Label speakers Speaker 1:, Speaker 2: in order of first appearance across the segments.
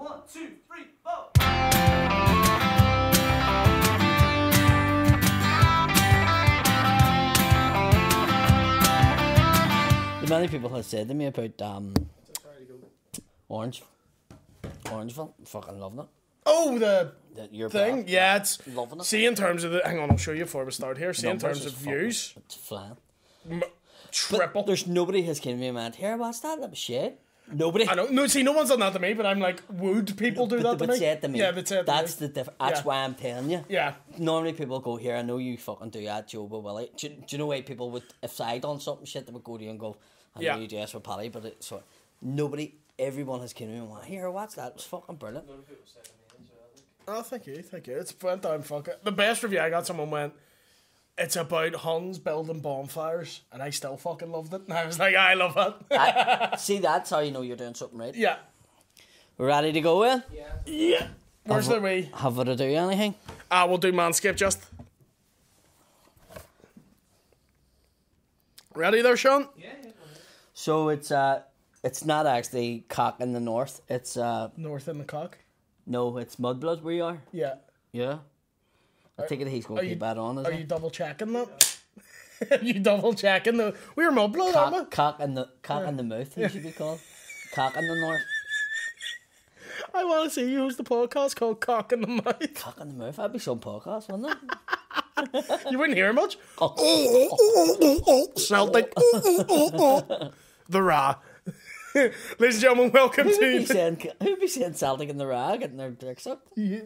Speaker 1: 1, 2, 3, 4.
Speaker 2: Many people have said to me about Orangeville. Fucking loving it.
Speaker 3: Oh, the
Speaker 2: your
Speaker 3: thing?
Speaker 2: back.
Speaker 3: Yeah, it's...
Speaker 2: Loving it.
Speaker 3: See, in terms of the... Hang on, I'll show you before we start here. See,
Speaker 2: Numbers
Speaker 3: in terms
Speaker 2: is
Speaker 3: of views...
Speaker 2: fucking, it's flying.
Speaker 3: Triple.
Speaker 2: But there's nobody has came to me and went, here, what's that? That was shit. Nobody.
Speaker 3: I know. No, see, no one's done that to me, but I'm like, would people do that to me?
Speaker 2: Say it to me.
Speaker 3: Yeah, but say it to
Speaker 2: That's
Speaker 3: me.
Speaker 2: the difference. That's
Speaker 3: Yeah.
Speaker 2: why I'm telling you.
Speaker 3: Yeah.
Speaker 2: Normally people go, here, I know you fucking do that, Joe, but Willie. Do you know why people would, if I done something shit, they would go to you and go, I know you do this with Paddy, but it's so nobody, everyone has came to me and went, here, what's that? It was fucking brilliant.
Speaker 3: Oh, thank you. It's went down fucking... The best review I got, someone went, it's about Huns building bonfires, and I still fucking loved it. And I was like, I love it.
Speaker 2: See, that's how you know you're doing something right.
Speaker 3: Yeah.
Speaker 2: We're ready to go in?
Speaker 3: Yeah. Where's the way?
Speaker 2: Have we to do anything?
Speaker 3: We'll do Manscaped just. Ready there, Sean?
Speaker 1: Yeah.
Speaker 2: So it's not actually cock in the north. It's
Speaker 3: North in the cock.
Speaker 2: no, it's Mudblood where you are.
Speaker 3: Yeah.
Speaker 2: Yeah. I think he's going to keep that on, is
Speaker 3: Are
Speaker 2: he?
Speaker 3: you double checking that? Are you double checking the... We're MUDBLOOD, aren't we?
Speaker 2: Cock in the mouth, he should be called. Cock in the north.
Speaker 3: I want to see you host the podcast called Cock in the Mouth.
Speaker 2: Cock in the mouth. That'd be some podcast, wouldn't it?
Speaker 3: You wouldn't hear much.
Speaker 2: Oh.
Speaker 3: Celtic. The Ra. Ladies and gentlemen, welcome
Speaker 2: Who'd be
Speaker 3: to...
Speaker 2: saying Celtic in the rag getting their dick sucked?
Speaker 3: Yeah.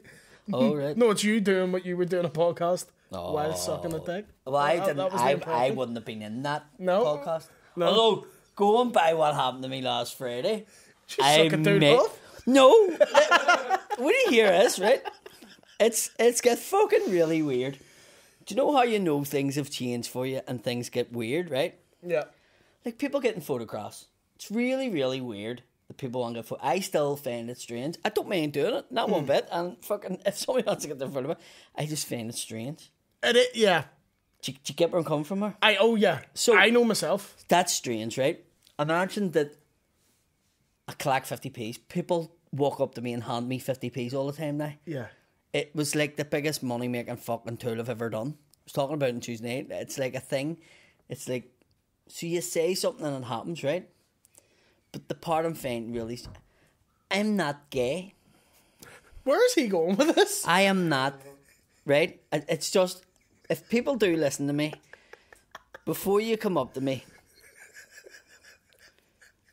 Speaker 2: Oh, right.
Speaker 3: No, it's you doing what you were doing a podcast
Speaker 2: Oh.
Speaker 3: while sucking a dick.
Speaker 2: Well, I
Speaker 3: That-
Speaker 2: didn't.
Speaker 3: that was the
Speaker 2: I
Speaker 3: impression.
Speaker 2: wouldn't have been in that
Speaker 3: No.
Speaker 2: podcast.
Speaker 3: No.
Speaker 2: Although, going by what happened to me last Friday,
Speaker 3: Did you suck a dude off?
Speaker 2: No. When you hear this, right? It's get fucking really weird. Do you know how you know things have changed for you and things get weird, right?
Speaker 3: Yeah.
Speaker 2: Like people getting photographs. It's really, really weird that people want to get I still find it strange. I don't mind doing it, not one bit. And fucking, if somebody wants to get their photograph, I just find it strange.
Speaker 3: Yeah.
Speaker 2: Do you get where I'm coming from? Her?
Speaker 3: Yeah.
Speaker 2: So-
Speaker 3: I know myself.
Speaker 2: That's strange, right? Imagine that I collect 50p's. People walk up to me and hand me 50p's all the time now.
Speaker 3: Yeah.
Speaker 2: It was like the biggest money making fucking tool I've ever done. I was talking about it on Tuesday night. It's like a thing. It's like, so you say something and it happens, right? But the part I'm finding really, I'm not gay.
Speaker 3: Where is he going with this?
Speaker 2: I am not, right? It's just, if people do listen to me, before you come up to me,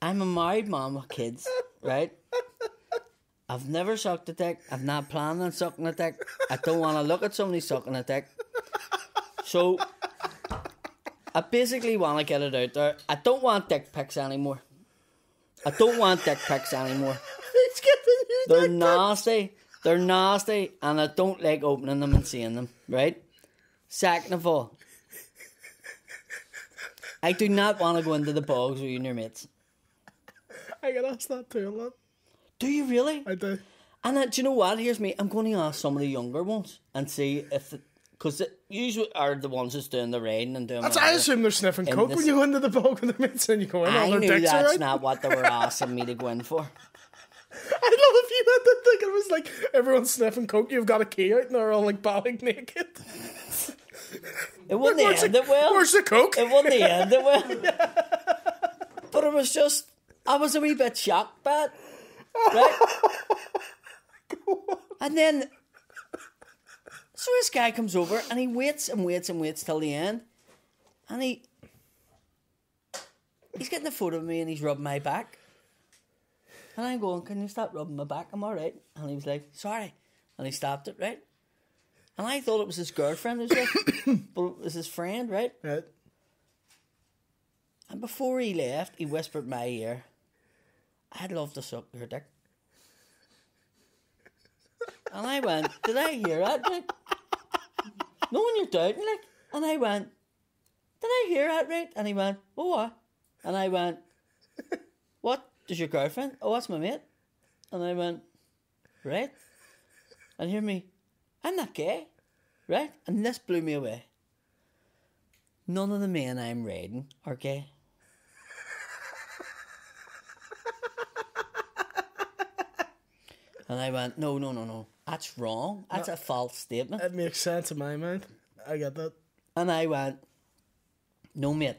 Speaker 2: I'm a married mom with kids, right? I've never sucked a dick. I'm not planning on sucking a dick. I don't want to look at somebody sucking a dick. So, I basically want to get it out there. I don't want dick pics anymore.
Speaker 3: He's giving you
Speaker 2: They're
Speaker 3: dick
Speaker 2: nasty. They're nasty, and I don't like opening them and seeing them, right? Second of all, I do not want to go into the bogs with you and your mates.
Speaker 3: I get asked that too a lot.
Speaker 2: Do you really?
Speaker 3: I do.
Speaker 2: And do you know what? Here's me. I'm going to ask some of the younger ones and see if... Because usually are the ones that's doing the raiding and doing...
Speaker 3: I
Speaker 2: whatever.
Speaker 3: assume they're sniffing coke
Speaker 2: this-
Speaker 3: when you go into the bog with their mates and you go in.
Speaker 2: I
Speaker 3: All their
Speaker 2: knew
Speaker 3: dicks are
Speaker 2: that's
Speaker 3: out.
Speaker 2: not what they were asking me to go in for.
Speaker 3: I love if you had to think it was like everyone's sniffing coke, you've got a key out and they're all like balling naked.
Speaker 2: It wouldn't end it well.
Speaker 3: Where's the coke?
Speaker 2: It wouldn't end it well. But it was just... I was a wee bit shocked by it. Right? And then... So this guy comes over and he waits and waits and waits till the end. And he's getting a photo of me and he's rubbing my back. And I'm going, can you stop rubbing my back? I'm alright. And he was like, sorry. And he stopped it, right? And I thought it was his girlfriend who was with, but it was his friend, right?
Speaker 3: Right.
Speaker 2: And before he left, he whispered in my ear, I'd love to suck your dick. And I went, did I hear that? Right? No one you're doubting, like. And I went, did I hear that right? And he went, oh, what? And I went, what? Does your girlfriend? Oh, that's my mate. And I went, right. And hear me, I'm not gay, right? And this blew me away. None of the men I'm raiding are gay. And I went, no. That's wrong. That's a false statement.
Speaker 3: It makes sense in my mind. I get that.
Speaker 2: And I went, no, mate.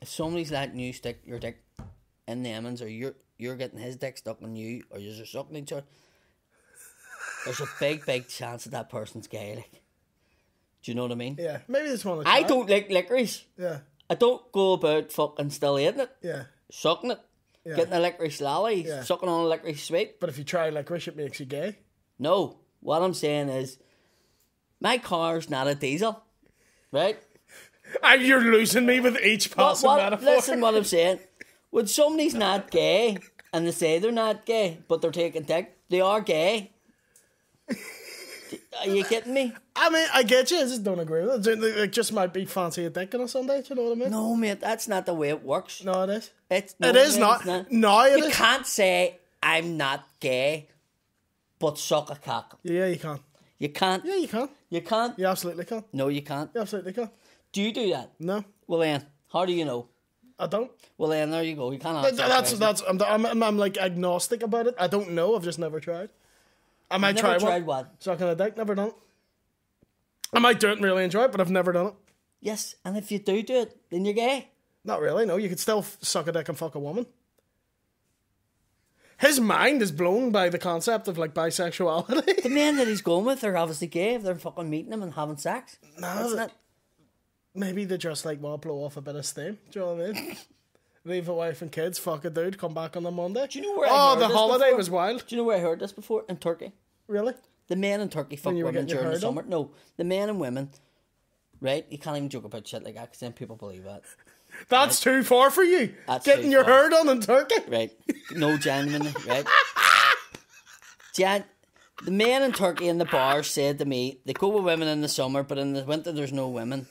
Speaker 2: If somebody's letting you stick your dick in the Emmons, or you're getting his dick stuck in you, or you're sucking each other, there's a big chance that person's gay. Like, do you know what I mean?
Speaker 3: Yeah, maybe this one.
Speaker 2: I don't like licorice.
Speaker 3: Yeah.
Speaker 2: I don't go about fucking still eating it.
Speaker 3: Yeah.
Speaker 2: Sucking it. Yeah. Getting a licorice lolly. Yeah. Sucking on a licorice sweet.
Speaker 3: But if you try licorice, it makes you gay.
Speaker 2: No. What I'm saying is, my car's not a diesel. Right?
Speaker 3: You're losing me with each passing metaphor.
Speaker 2: Listen what I'm saying. When somebody's not gay, and they say they're not gay, but they're taking dick, they are gay. Are you getting me?
Speaker 3: I mean, I get you. I just don't agree with it. It just might be fancy a dick on a Sunday. Do you know what I mean?
Speaker 2: No, mate, that's not the way it works.
Speaker 3: No, it is.
Speaker 2: It
Speaker 3: is not. No, it is.
Speaker 2: You can't say, I'm not gay, but suck a cock.
Speaker 3: Yeah, you can.
Speaker 2: You can't.
Speaker 3: Yeah, you can.
Speaker 2: You can't.
Speaker 3: You absolutely can.
Speaker 2: No, you can't.
Speaker 3: You absolutely can.
Speaker 2: Do you do that?
Speaker 3: No.
Speaker 2: Well, then, how do you know?
Speaker 3: I don't.
Speaker 2: Well, then, there you go. You can't answer
Speaker 3: that's I'm like agnostic about it. I don't know. I've just never tried. I might try one.
Speaker 2: Never tried what?
Speaker 3: Sucking a dick. Never done it. I might do it and really enjoy it, but I've never done it.
Speaker 2: Yes, and if you do it, then you're gay.
Speaker 3: Not really, no. You could still suck a dick and fuck a woman. His mind is blown by the concept of, like, bisexuality.
Speaker 2: The men that he's going with are obviously gay if they're fucking meeting him and having sex.
Speaker 3: No, maybe they just, like, want to blow off a bit of steam. Do you know what I mean? Leave a wife and kids, fuck a dude, come back on the Monday.
Speaker 2: Do you know where I heard
Speaker 3: the holiday
Speaker 2: before?
Speaker 3: Was wild.
Speaker 2: Do you know where I heard this before? In Turkey.
Speaker 3: Really?
Speaker 2: The men in Turkey fuck women during the summer. No, the men and women, right? You can't even joke about shit like that because then people believe that.
Speaker 3: That's right? Too far for you.
Speaker 2: That's
Speaker 3: getting your hair done in Turkey.
Speaker 2: Right. No, genuinely, right? The men in Turkey in the bar said to me, they go with women in the summer, but in the winter there's no women.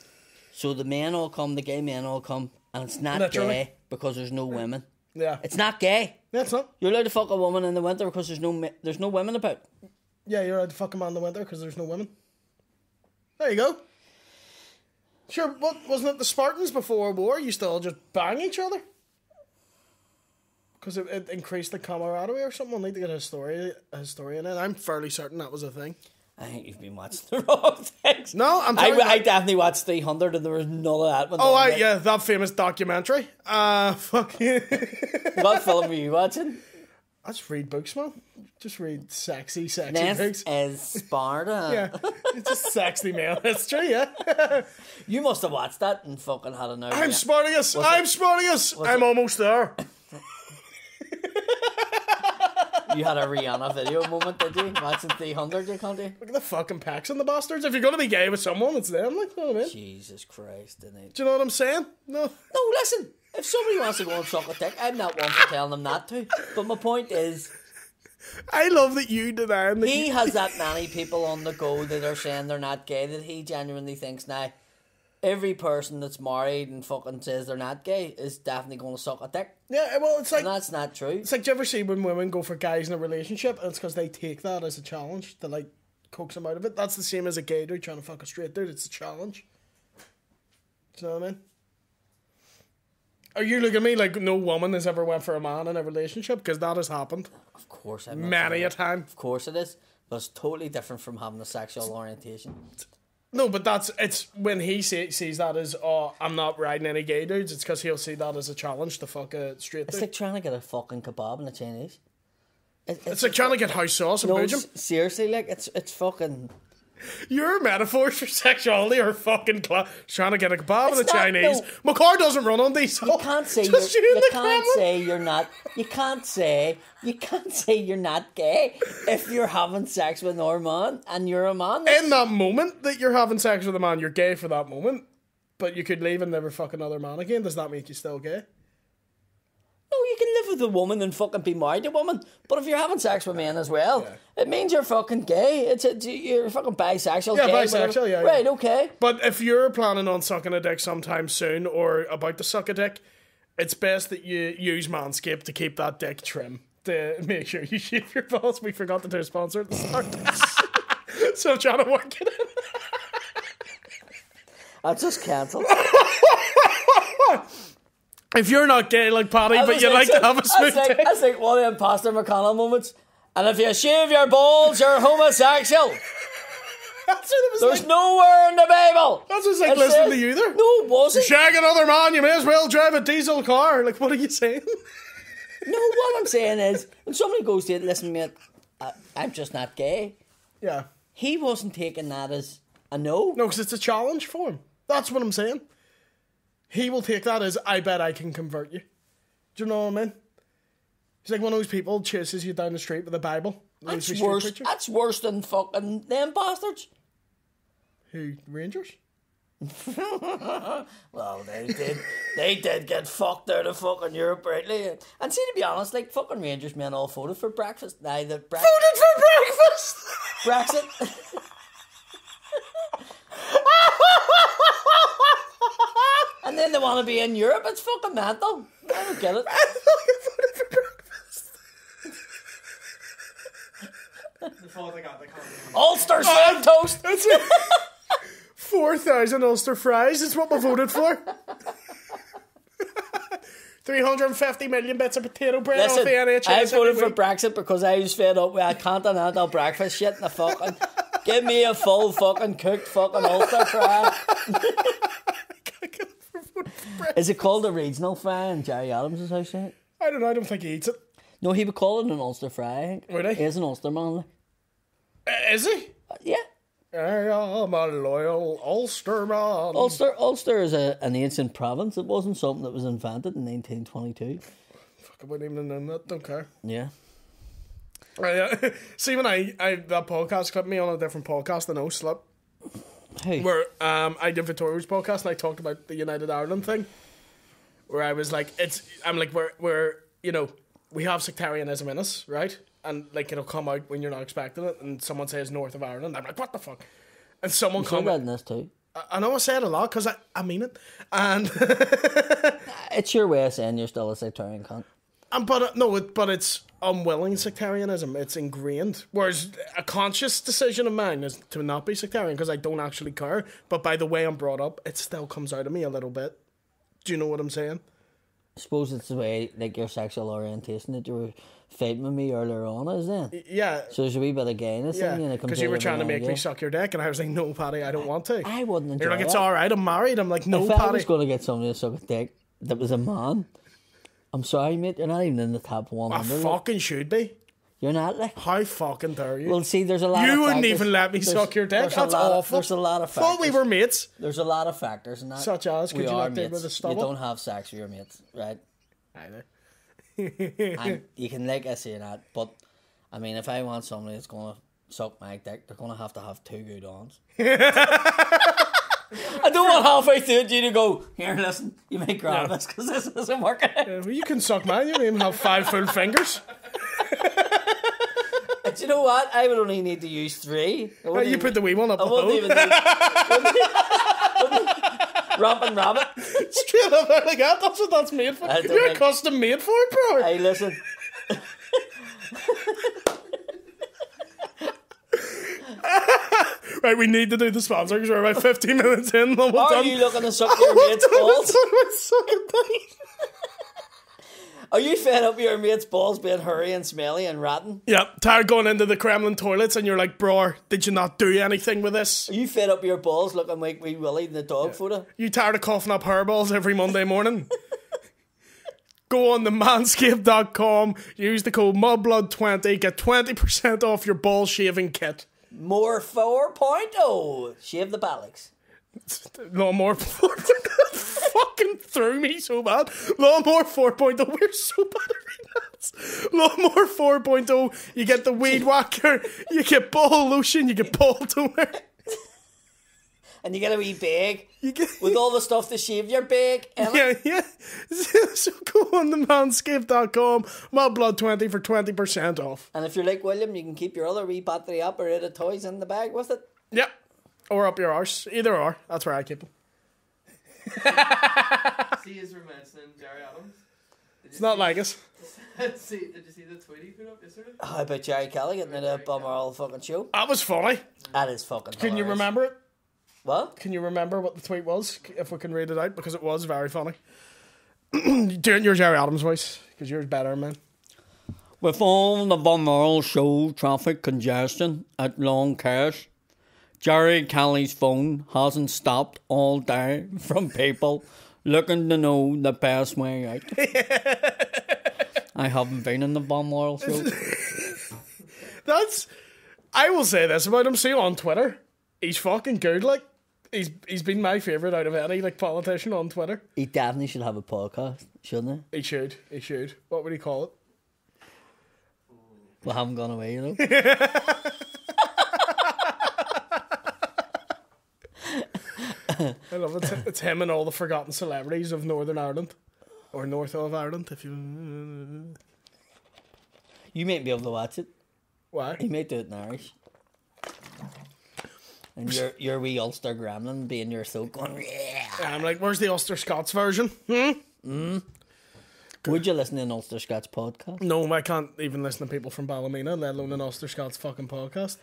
Speaker 2: So the men all come, the gay men all come, and it's not gay because there's no women.
Speaker 3: Yeah.
Speaker 2: It's not gay.
Speaker 3: Yeah, it's not.
Speaker 2: You're allowed to fuck a woman in the winter because there's no women about.
Speaker 3: Yeah, you're allowed to fuck a man in the winter because there's no women. There you go. Sure, wasn't it the Spartans before war? You still just bang each other? Because it increased the camaraderie or something. I'll need to get a historian in. I'm fairly certain that was a thing.
Speaker 2: I think you've been watching the wrong things.
Speaker 3: No, I'm telling you.
Speaker 2: I definitely watched 300 and there was none of that.
Speaker 3: Yeah, that famous documentary. Fuck you.
Speaker 2: What film were you watching?
Speaker 3: I just read books, man. Just read sexy books.
Speaker 2: This is Sparta.
Speaker 3: Yeah, it's just sexy male history, yeah.
Speaker 2: You must have watched that and fucking had an hour.
Speaker 3: I'm Spartacus. I'm almost there.
Speaker 2: You had a Rihanna video moment, did you? Watching 300, you can't do?
Speaker 3: Look at the fucking pecs on the bastards. If you're going to be gay with someone, it's them, like, you know what I mean?
Speaker 2: Jesus Christ, didn't he?
Speaker 3: Do you know what I'm saying? No.
Speaker 2: No, listen. If somebody wants to go and suck a dick, I'm not one for telling them not to. But my point is,
Speaker 3: I love that you deny that
Speaker 2: he has that many people on the go that are saying they're not gay that he genuinely thinks now every person that's married and fucking says they're not gay is definitely going to suck a dick.
Speaker 3: Yeah, well, it's like...
Speaker 2: And that's not true.
Speaker 3: It's like, do you ever see when women go for guys in a relationship and it's because they take that as a challenge to, like, coax them out of it? That's the same as a gay dude trying to fuck a straight dude. It's a challenge. Do you know what I mean? Are you looking at me like no woman has ever went for a man in a relationship? Because that has happened.
Speaker 2: Of course.
Speaker 3: Many a time.
Speaker 2: Of course it is. But it's totally different from having a sexual orientation.
Speaker 3: No, but it's when he sees that as, oh, I'm not riding any gay dudes, it's because he'll see that as a challenge to fuck a straight dude.
Speaker 2: It's like trying to get a fucking kebab in a Chinese.
Speaker 3: It's like trying to get house sauce in Belgium.
Speaker 2: Seriously, like, it's fucking...
Speaker 3: Your metaphors for sexuality are fucking trying to get a kebab in a Chinese. No. My car doesn't run on diesel.
Speaker 2: You can't say you're not. You can't say you're not gay if you're having sex with another man and you're a man.
Speaker 3: In that moment that you're having sex with a man, you're gay for that moment. But you could leave and never fuck another man again. Does that make you still gay?
Speaker 2: No, you can live with a woman and fucking be married to a woman. But if you're having sex with men as well, it means you're fucking gay. You're fucking bisexual.
Speaker 3: Yeah,
Speaker 2: gay,
Speaker 3: bisexual,
Speaker 2: whatever.
Speaker 3: yeah.
Speaker 2: Right, okay.
Speaker 3: But if you're planning on sucking a dick sometime soon or about to suck a dick, it's best that you use Manscaped to keep that dick trim. To make sure you shave your balls. We forgot to do a sponsor at the start. So I'm trying to work it in.
Speaker 2: I just cancelled.
Speaker 3: If you're not gay like Paddy, but you like to have a smooth dick.
Speaker 2: That's like one of the Imposter McConnell moments. And if you shave your balls, you're homosexual.
Speaker 3: That's what it was
Speaker 2: There's
Speaker 3: like.
Speaker 2: nowhere in the Bible.
Speaker 3: That's what it's like listening to you there.
Speaker 2: No, it wasn't.
Speaker 3: Shag another man, you may as well drive a diesel car. Like, what are you saying?
Speaker 2: No, what I'm saying is, when somebody goes to it, listen, mate, I'm just not gay.
Speaker 3: Yeah.
Speaker 2: He wasn't taking that as a no.
Speaker 3: No, because it's a challenge for him. That's what I'm saying. He will take that as, I bet I can convert you. Do you know what I mean? He's like one of those people chases you down the street with a Bible.
Speaker 2: That's worse. That's worse than fucking them bastards.
Speaker 3: Who? Rangers?
Speaker 2: Well, they did get fucked out of fucking Europe, rightly. And see, to be honest, like, fucking Rangers men all voted for breakfast.
Speaker 3: Voted for breakfast?
Speaker 2: Brexit. And then they want to be in Europe. It's fucking mental. I don't get it.
Speaker 3: I fucking voted for breakfast.
Speaker 1: The fault I got,
Speaker 2: Ulster sweet toast.
Speaker 3: That's it. 4,000 Ulster fries is what we voted for. 350 million bits of potato bread off the NHS.
Speaker 2: I voted for Brexit because I was fed up with a continental breakfast shit in the fucking... Give me a full fucking cooked fucking Ulster fry. Is it called a regional fry in Jerry Adams' house yet?
Speaker 3: I don't know, I don't think he eats it.
Speaker 2: No, he would call it an Ulster fry, I think.
Speaker 3: Would he?
Speaker 2: He's an Ulster man.
Speaker 3: Is he?
Speaker 2: Yeah.
Speaker 3: I'm a loyal Ulster man.
Speaker 2: Ulster is an ancient province. It wasn't something that was invented in 1922.
Speaker 3: Fuck, I wouldn't even know that, don't care.
Speaker 2: Yeah.
Speaker 3: See, when I that podcast clipped me on a different podcast, the No Slip.
Speaker 2: Hey.
Speaker 3: Where I did Victoria's podcast and I talked about the United Ireland thing. Where I was like, I'm like, we're you know, we have sectarianism in us, right? And like it'll come out when you're not expecting it, and someone says North of Ireland, I'm like, what the fuck? And someone
Speaker 2: You said that
Speaker 3: commented.
Speaker 2: in this too.
Speaker 3: I know I say it a lot because I mean it, and
Speaker 2: It's your way of saying you're still a sectarian cunt.
Speaker 3: but it's unwilling sectarianism. It's ingrained. Whereas a conscious decision of mine is to not be sectarian because I don't actually care. But by the way I'm brought up, it still comes out of me a little bit. Do you know what I'm saying?
Speaker 2: I suppose it's the way, like, your sexual orientation that you were fighting with me earlier on, isn't it?
Speaker 3: Yeah.
Speaker 2: So there's a wee bit of gayness in you.
Speaker 3: Yeah, because you were trying to make me suck your dick, and I was like, no, Paddy, I don't want to.
Speaker 2: I wouldn't enjoy
Speaker 3: You're like, it's
Speaker 2: that.
Speaker 3: alright, I'm married. I'm like, no,
Speaker 2: If I
Speaker 3: Paddy.
Speaker 2: was going to get somebody to suck a dick that was a man, I'm sorry, mate, you're not even in the top
Speaker 3: I
Speaker 2: 100.
Speaker 3: fucking should be.
Speaker 2: You're not, like...
Speaker 3: How fucking dare you?
Speaker 2: Well, see, there's a lot of
Speaker 3: You wouldn't
Speaker 2: factors.
Speaker 3: even let me suck your dick. That's awful.
Speaker 2: There's a lot of factors.
Speaker 3: Thought we were mates.
Speaker 2: There's a lot of factors in that.
Speaker 3: Such as, could
Speaker 2: we
Speaker 3: you
Speaker 2: are
Speaker 3: not do
Speaker 2: mates.
Speaker 3: with a stubble?
Speaker 2: You don't have sex with your mates, right?
Speaker 3: I know.
Speaker 2: And you can like I say that, but I mean, if I want somebody that's going to suck my dick, they're going to have two good ons. I don't want halfway through it you to go, here, listen, you may grab this because this isn't working.
Speaker 3: Well, you can suck mine. You don't even have 5 full fingers.
Speaker 2: Do you know what? I would only need to use 3.
Speaker 3: You put the wee one up
Speaker 2: I
Speaker 3: the
Speaker 2: wouldn't
Speaker 3: hole.
Speaker 2: even need... Ramping rabbit.
Speaker 3: Straight up there like that. That's what that's made for.
Speaker 2: I don't
Speaker 3: You're
Speaker 2: think-
Speaker 3: custom made for it, bro.
Speaker 2: Hey, listen.
Speaker 3: Right, we need to do the sponsor because we're about 15 minutes in. We're
Speaker 2: Are
Speaker 3: done.
Speaker 2: you looking to suck your mate's balls? Are you fed up with your mate's balls being hairy and smelly and rotten?
Speaker 3: Yep, tired going into the Kremlin toilets and you're like, bro, did you not do anything with this?
Speaker 2: Are you fed up with your balls looking like Wee Willie in the dog photo?
Speaker 3: You tired of coughing up hairballs every Monday morning? Go on to manscaped.com, use the code MUDBLOOD20, get 20% off your ball shaving kit.
Speaker 2: More 4.0. Shave the ballocks.
Speaker 3: Lawnmower 4.0 fucking threw me so bad. Lawnmower 4.0, we're so bad at reading that. Lawnmower 4.0, you get the weed whacker, you get ball lotion, you get ball toner.
Speaker 2: And you get a wee bag
Speaker 3: You get,
Speaker 2: with all the stuff to shave your bag.
Speaker 3: yeah. So go on to manscaped.com, MUDBLOOD20 for 20% off.
Speaker 2: And if you're like William, you can keep your other wee battery operated toys in the bag with it.
Speaker 3: Yep. Or up your arse. Either or. That's where I keep them.
Speaker 1: See his mentioning Jerry Adams.
Speaker 3: It's not like us.
Speaker 1: Did you see the tweet he put up yesterday?
Speaker 2: How about Jerry Kelly getting a bummer all fucking show?
Speaker 3: That was funny.
Speaker 2: That is fucking
Speaker 3: Can you
Speaker 2: hilarious.
Speaker 3: remember it?
Speaker 2: What?
Speaker 3: Can you remember what the tweet was? If we can read it out, because it was very funny. Do it in your Jerry Adams voice, because yours better, man.
Speaker 2: With all the Balmoral show traffic congestion at long cars, Jerry Kelly's phone hasn't stopped all day from people looking to know the best way out. I haven't been in the Balmoral show.
Speaker 3: I will say this about him. See on Twitter, he's fucking good. Like he's been my favourite out of any like politician on Twitter.
Speaker 2: He definitely should have a podcast, shouldn't he?
Speaker 3: He should. What would he call it?
Speaker 2: We haven't gone away, you know.
Speaker 3: I love it. It's him and all the forgotten celebrities of Northern Ireland. Or north of Ireland, if you...
Speaker 2: You might be able to watch it.
Speaker 3: Why?
Speaker 2: He might do it in Irish. And your wee Ulster gremlin being your throat going...
Speaker 3: Yeah, I'm like, where's the Ulster Scots version?
Speaker 2: Would you listen to an Ulster Scots podcast?
Speaker 3: No, I can't even listen to people from Ballymena, let alone an Ulster Scots fucking podcast.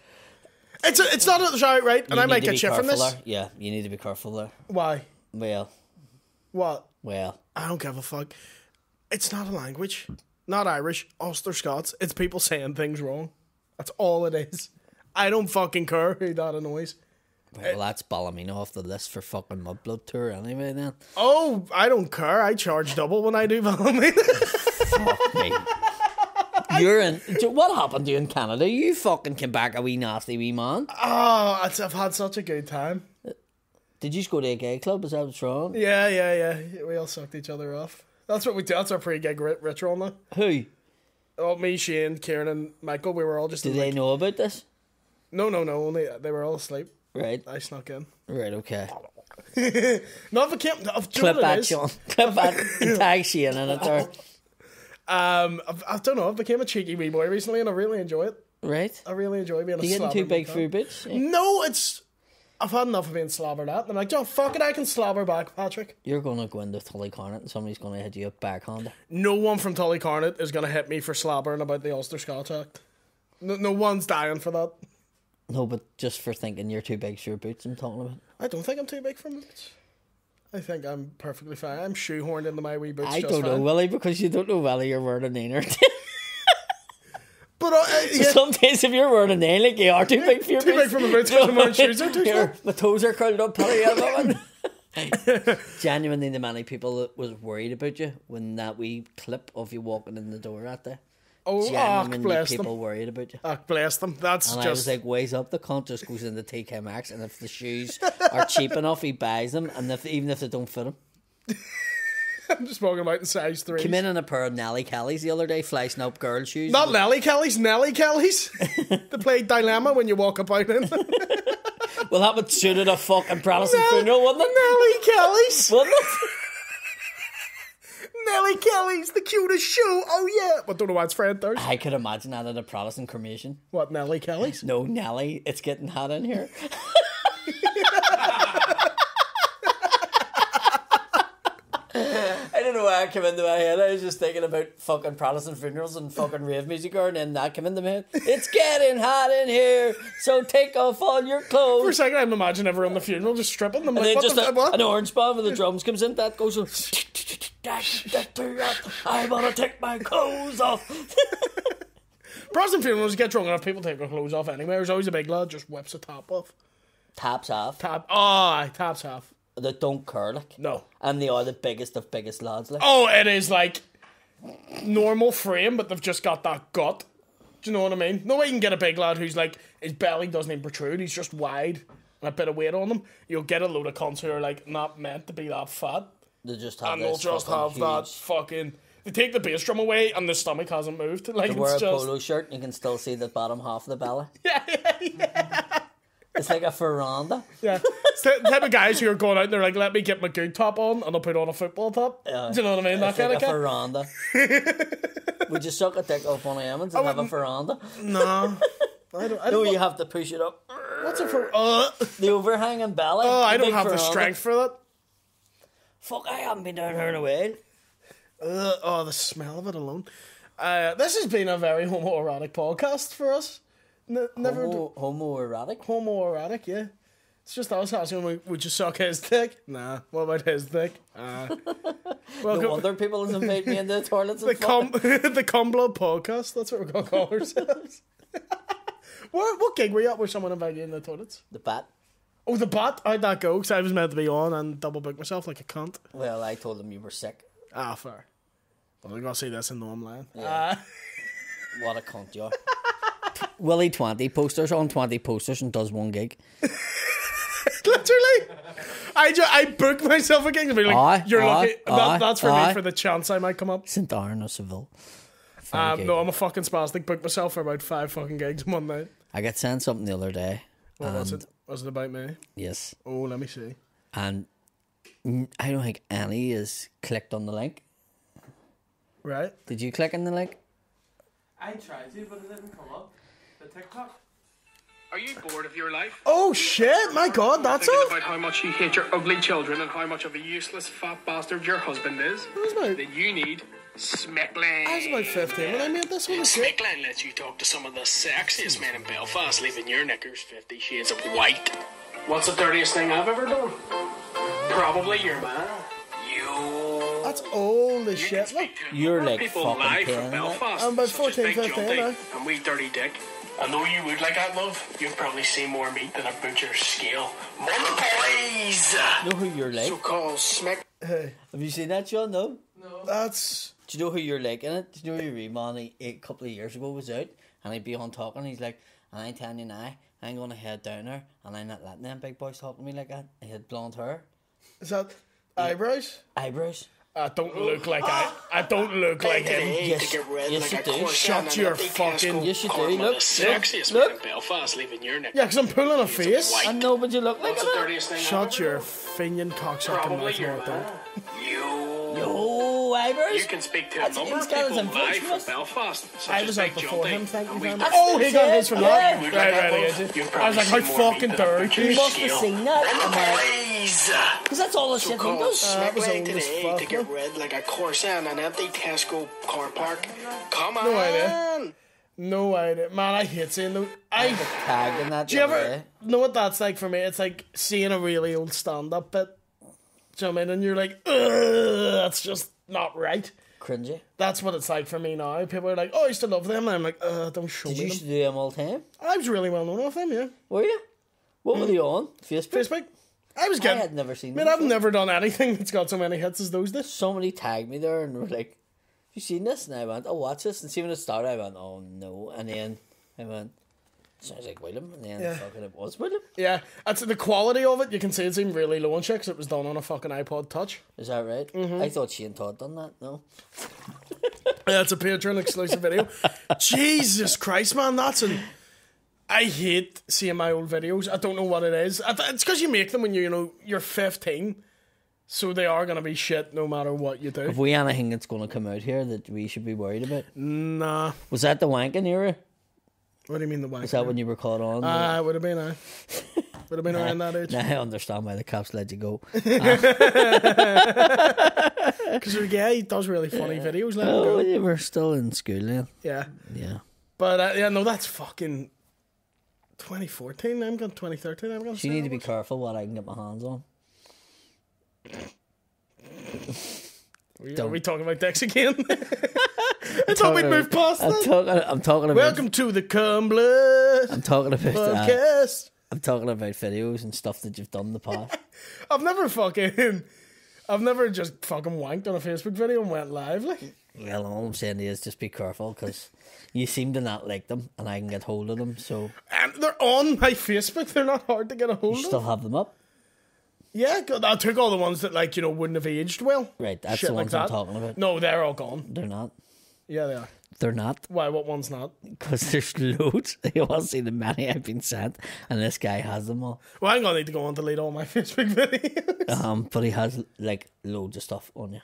Speaker 3: It's not a shout, right? And I might get shit from this.
Speaker 2: There. Yeah, you need to be careful there.
Speaker 3: Why?
Speaker 2: Well.
Speaker 3: What?
Speaker 2: Well.
Speaker 3: I don't give a fuck. It's not a language. Not Irish. Ulster Scots. It's people saying things wrong. That's all it is. I don't fucking care who that annoys.
Speaker 2: Right, well, that's Ballymena off the list for fucking MUDBLOOD tour anyway then.
Speaker 3: Oh, I don't care. I charge double when I do Ballymena.
Speaker 2: Fuck me. You're in... What happened to you in Canada? You fucking came back a wee nasty wee man.
Speaker 3: Oh, I've had such a good time.
Speaker 2: Did you just go to a gay club? Is that what's wrong?
Speaker 3: Yeah. We all sucked each other off. That's what we do. That's our pre-gig ritual now.
Speaker 2: Who?
Speaker 3: Oh, me, Shane, Kieran and Michael, we were all just...
Speaker 2: Do they know about this?
Speaker 3: No. Only they were all asleep.
Speaker 2: Right.
Speaker 3: I snuck in.
Speaker 2: Right, okay.
Speaker 3: No, if it came...
Speaker 2: Clip that, Sean. Clip that and tag Shane in it there.
Speaker 3: I don't know. I became a cheeky wee boy recently and I really enjoy it.
Speaker 2: Right.
Speaker 3: I really enjoy being a slobber.
Speaker 2: You getting too big for your boots? Yeah.
Speaker 3: No, it's... I've had enough of being slobbered at. I'm like, oh, fuck it, I can slobber back, Patrick.
Speaker 2: You're going to go into Tullycarnet and somebody's going to hit you a backhand.
Speaker 3: No one from Tullycarnet is going to hit me for slobbering about the Ulster Scots Act. No one's dying for that.
Speaker 2: No, but just for thinking you're too big for your boots, I'm talking about.
Speaker 3: I don't think I'm too big for my boots. I think I'm perfectly fine. I'm shoehorned into my wee boots.
Speaker 2: I don't know, Willie, because you don't know whether you're wearing a nine or
Speaker 3: But
Speaker 2: so sometimes if you're wearing a nail, like you are too big for your boots.
Speaker 3: Too big for my boots because I'm wearing shoes are too small.
Speaker 2: My toes are curled up, Paddy. Genuinely, the many people that was worried about you when that wee clip of you walking in the door out there.
Speaker 3: Oh,
Speaker 2: genuinely people worried about you.
Speaker 3: Bless them. That's
Speaker 2: and
Speaker 3: just...
Speaker 2: I was like, ways up, the cunt just goes into TK Maxx, and if the shoes are cheap enough, he buys them, and even if they don't fit him.
Speaker 3: I'm just walking about in size 3.
Speaker 2: Came in a pair of Nelly Kellys the other day, flashing up girl shoes.
Speaker 3: Not Nelly Kellys, Nelly Kellys. They play Dilemma when you walk about in.
Speaker 2: Well, that would suit at a fucking Protestant funeral, wouldn't it?
Speaker 3: Nelly Kellys.
Speaker 2: Wouldn't it?
Speaker 3: Nelly Kelly's the cutest shoe. Oh, yeah. But don't know why it's Fred Durst.
Speaker 2: I could imagine that at a Protestant cremation.
Speaker 3: What, Nelly Kelly's?
Speaker 2: No, Nelly. It's getting hot in here. I don't know why it came into my head. I was just thinking about fucking Protestant funerals and fucking rave music, and then that came into my head. It's getting hot in here, so take off all your clothes.
Speaker 3: For a second, I'm imagining everyone at the funeral just stripping them.
Speaker 2: And
Speaker 3: like,
Speaker 2: then just
Speaker 3: what?
Speaker 2: An orange band with the drums comes in, that goes on. I want to take my clothes off.
Speaker 3: Protestant funerals, you get drunk enough, people take their clothes off anyway. There's always a big lad just whips a top off.
Speaker 2: Taps off.
Speaker 3: Taps off.
Speaker 2: That don't care, like.
Speaker 3: No.
Speaker 2: And they are the biggest of biggest lads, like.
Speaker 3: Oh, it is like normal frame, but they've just got that gut. Do you know what I mean? No way you can get a big lad who's like, his belly doesn't even protrude, he's just wide and a bit of weight on him. You'll get a load of cunts who are like not meant to be that fat.
Speaker 2: They just have
Speaker 3: and they'll just have that fucking... They take the bass drum away and the stomach hasn't moved. Like,
Speaker 2: they wear a polo shirt and you can still see the bottom half of the belly.
Speaker 3: Yeah.
Speaker 2: It's like a veranda.
Speaker 3: Yeah. It's the type of guys who are going out and they're like, let me get my good top on and I'll put on a football top.
Speaker 2: Yeah.
Speaker 3: Do you know what I mean? That kind
Speaker 2: like
Speaker 3: of
Speaker 2: a veranda. Would you suck a dick off one of Emmons and have a veranda?
Speaker 3: No. I don't
Speaker 2: no, you have to push it up.
Speaker 3: What's a veranda?
Speaker 2: The overhanging belly.
Speaker 3: Oh, I don't have the strength for that.
Speaker 2: Fuck, I haven't been down here in a while.
Speaker 3: The smell of it alone. This has been a very homoerotic podcast for us. Never
Speaker 2: homoerotic?
Speaker 3: Homoerotic, yeah. It's just us asking, would you suck his dick? Nah. What about his dick?
Speaker 2: No other people has invited me into the toilets.
Speaker 3: The MUDBLOOD podcast. That's what we're going to call ourselves. What gig were you at where someone invited you in the toilets?
Speaker 2: The bat.
Speaker 3: Oh, the bat? How'd that go? Because I was meant to be on and double booked myself like a cunt.
Speaker 2: Well, I told them you were sick.
Speaker 3: Ah, fair. Well, I'm going to see this in the online.
Speaker 2: Yeah. What a cunt you are. Willie 20 posters on 20 posters and does one gig.
Speaker 3: Literally. I booked myself a gig and be like, you're lucky. That's for me for the chance I might come up.
Speaker 2: St. Arn or Seville.
Speaker 3: No, I'm a fucking spastic. Booked myself for about 5 fucking gigs in one night.
Speaker 2: I got sent something the other day.
Speaker 3: What was it? Was it about me?
Speaker 2: Yes.
Speaker 3: Oh, let me see.
Speaker 2: And I don't think any has clicked on the link.
Speaker 3: Right.
Speaker 2: Did you click on the link?
Speaker 1: I tried to, but it didn't come up. The TikTok.
Speaker 4: Are you bored of your life?
Speaker 3: Oh shit, my god, that's
Speaker 4: Thinking
Speaker 3: it?
Speaker 4: about how much you hate your ugly children and how much of a useless fat bastard your husband is?
Speaker 3: about?
Speaker 4: Then you need Smickling.
Speaker 3: I was about 15 when I made this one.
Speaker 4: Smickling lets you talk to some of the sexiest men in Belfast, leaving your knickers 50 shades of white. What's the dirtiest thing I've ever done? Probably your man. You.
Speaker 3: That's old as
Speaker 4: You
Speaker 3: shit.
Speaker 4: can speak to
Speaker 2: You're
Speaker 4: more
Speaker 2: like
Speaker 4: people
Speaker 2: fucking
Speaker 4: live
Speaker 2: 10,
Speaker 4: from Belfast.
Speaker 3: I'm about
Speaker 4: such as
Speaker 3: 14,
Speaker 4: Big
Speaker 3: 15
Speaker 4: Junty
Speaker 3: now.
Speaker 4: and wee dirty dick. I know you would like that, love. You've probably seen more meat than a butcher's scale. Mother boys!
Speaker 2: Know who you're like?
Speaker 4: So-called smick.
Speaker 3: Hey,
Speaker 2: Have you seen that, John? No?
Speaker 3: that's...
Speaker 2: Do you know who you're like in it? Do you know who your man a couple of years ago was out and he'd be on talking, he's like, and I'm telling you now, I'm going to head down there and I'm not letting them big boys talk to me like that. He had blonde hair.
Speaker 3: Is that eyebrows?
Speaker 2: Eyebrows.
Speaker 3: I don't look like I don't look like him.
Speaker 2: Yes, yes you do.
Speaker 3: Shut your fucking...
Speaker 2: Yes you do. Look,
Speaker 4: Sexiest
Speaker 2: look.
Speaker 4: man in Belfast, leaving your neck.
Speaker 3: Yeah, because I'm pulling a face.
Speaker 2: I know, but you look like
Speaker 4: What's the
Speaker 2: him.
Speaker 4: dirtiest thing
Speaker 3: Shut
Speaker 4: I've
Speaker 3: your
Speaker 4: ever
Speaker 3: finging cocksucking
Speaker 4: Probably
Speaker 3: mouth.
Speaker 4: your
Speaker 3: No,
Speaker 4: man.
Speaker 3: don't.
Speaker 2: Yo, eyebrows.
Speaker 4: You can speak to a
Speaker 2: That's-
Speaker 4: number
Speaker 2: he's
Speaker 4: of
Speaker 2: got his
Speaker 4: people live
Speaker 2: influence.
Speaker 4: from Belfast. Such
Speaker 3: I
Speaker 4: as
Speaker 3: was
Speaker 4: Big
Speaker 3: out before
Speaker 4: Junty
Speaker 3: him, thank you
Speaker 4: and
Speaker 3: very
Speaker 4: wee
Speaker 3: much.
Speaker 4: dirty
Speaker 3: Oh, he got his from that.
Speaker 4: Would
Speaker 3: Right,
Speaker 4: like that,
Speaker 3: right,
Speaker 4: love?
Speaker 3: I
Speaker 4: You've
Speaker 3: I
Speaker 4: probably
Speaker 3: was like,
Speaker 4: seen
Speaker 3: how
Speaker 4: more
Speaker 3: fucking
Speaker 4: meat than a
Speaker 3: dirty.
Speaker 4: butcher's
Speaker 2: You must have
Speaker 4: scale.
Speaker 2: seen that.
Speaker 4: Boys!
Speaker 2: Because that's all the shit he
Speaker 4: So-called
Speaker 2: does.
Speaker 3: that was
Speaker 4: smickling
Speaker 3: old as
Speaker 4: today
Speaker 3: fuck,
Speaker 4: to get
Speaker 3: huh?
Speaker 4: rid like a Corsa in an empty Tesco car park. Come on!
Speaker 3: No idea. No idea. Man, I hate seeing those.
Speaker 2: Tagged in that.
Speaker 3: Do you ever know what that's like for me? It's like seeing a really old stand-up bit. Do you know what I mean? And you're like, ugh, that's just not right.
Speaker 2: Cringy.
Speaker 3: That's what it's like for me now. People are like, oh, I used to love them. And I'm like, don't show
Speaker 2: Did
Speaker 3: me
Speaker 2: you
Speaker 3: them.
Speaker 2: used to do them all the time?
Speaker 3: I was really well known off them, yeah.
Speaker 2: Were you? What were they on? Facebook?
Speaker 3: Facebook. I was
Speaker 2: I
Speaker 3: getting...
Speaker 2: had never seen
Speaker 3: Man,
Speaker 2: them
Speaker 3: I've
Speaker 2: before.
Speaker 3: never done anything that's got so many hits as those did.
Speaker 2: Somebody tagged me there and were like, "Have you seen this?" And I went, "Oh, watch this." And see when it started, I went, "Oh no!" And then I went, "Sounds like William." And then
Speaker 3: Yeah.
Speaker 2: fucking it was William.
Speaker 3: Yeah, that's the quality of it. You can see it seemed really low and shit because it was done on a fucking iPod Touch.
Speaker 2: Is that right?
Speaker 3: Mm-hmm.
Speaker 2: I thought Shane Todd done that. No.
Speaker 3: Yeah, it's a Patreon exclusive video. Jesus Christ, man, that's an... I hate seeing my old videos. I don't know what it is. It's because you make them when you're 15, so they are gonna be shit no matter what you do.
Speaker 2: Have we anything that's going to come out here that we should be worried about?
Speaker 3: Nah.
Speaker 2: Was that the wanking era?
Speaker 3: What do you mean the wank?
Speaker 2: Was that when you were caught on?
Speaker 3: It would have been would have been around that age.
Speaker 2: Now I understand why the cops let you go.
Speaker 3: Because yeah, he does really funny videos. Let him
Speaker 2: Oh,
Speaker 3: go.
Speaker 2: you were still in school then.
Speaker 3: Yeah,
Speaker 2: Yeah.
Speaker 3: but yeah, no, that's fucking 2014. I'm going 2013. I'm going.
Speaker 2: So you need to be careful what I can get my hands on.
Speaker 3: Are we talking about dicks again? I thought we'd move past that.
Speaker 2: I'm talking about.
Speaker 3: Welcome to the MUDBLOOD
Speaker 2: I'm talking about.
Speaker 3: podcast.
Speaker 2: I'm talking about videos and stuff that you've done in the past.
Speaker 3: I've never just fucking wanked on a Facebook video and went live. Like,
Speaker 2: Well, all I'm saying is just be careful because you seem to not like them, and I can get hold of them. So
Speaker 3: and they're on my Facebook. They're not hard to get a hold
Speaker 2: you
Speaker 3: of.
Speaker 2: still have them up,
Speaker 3: Yeah, I took all the ones that wouldn't have aged well.
Speaker 2: right? That's
Speaker 3: Shit
Speaker 2: the
Speaker 3: like
Speaker 2: ones I'm
Speaker 3: that.
Speaker 2: talking about.
Speaker 3: No, they're all gone.
Speaker 2: They're not.
Speaker 3: Yeah, they are.
Speaker 2: They're not
Speaker 3: Why? What one's not?
Speaker 2: because there's loads. You won't see the many I've been sent, and this guy has them all.
Speaker 3: Well, I'm gonna need to go and delete all my Facebook videos.
Speaker 2: But he has like loads of stuff on you.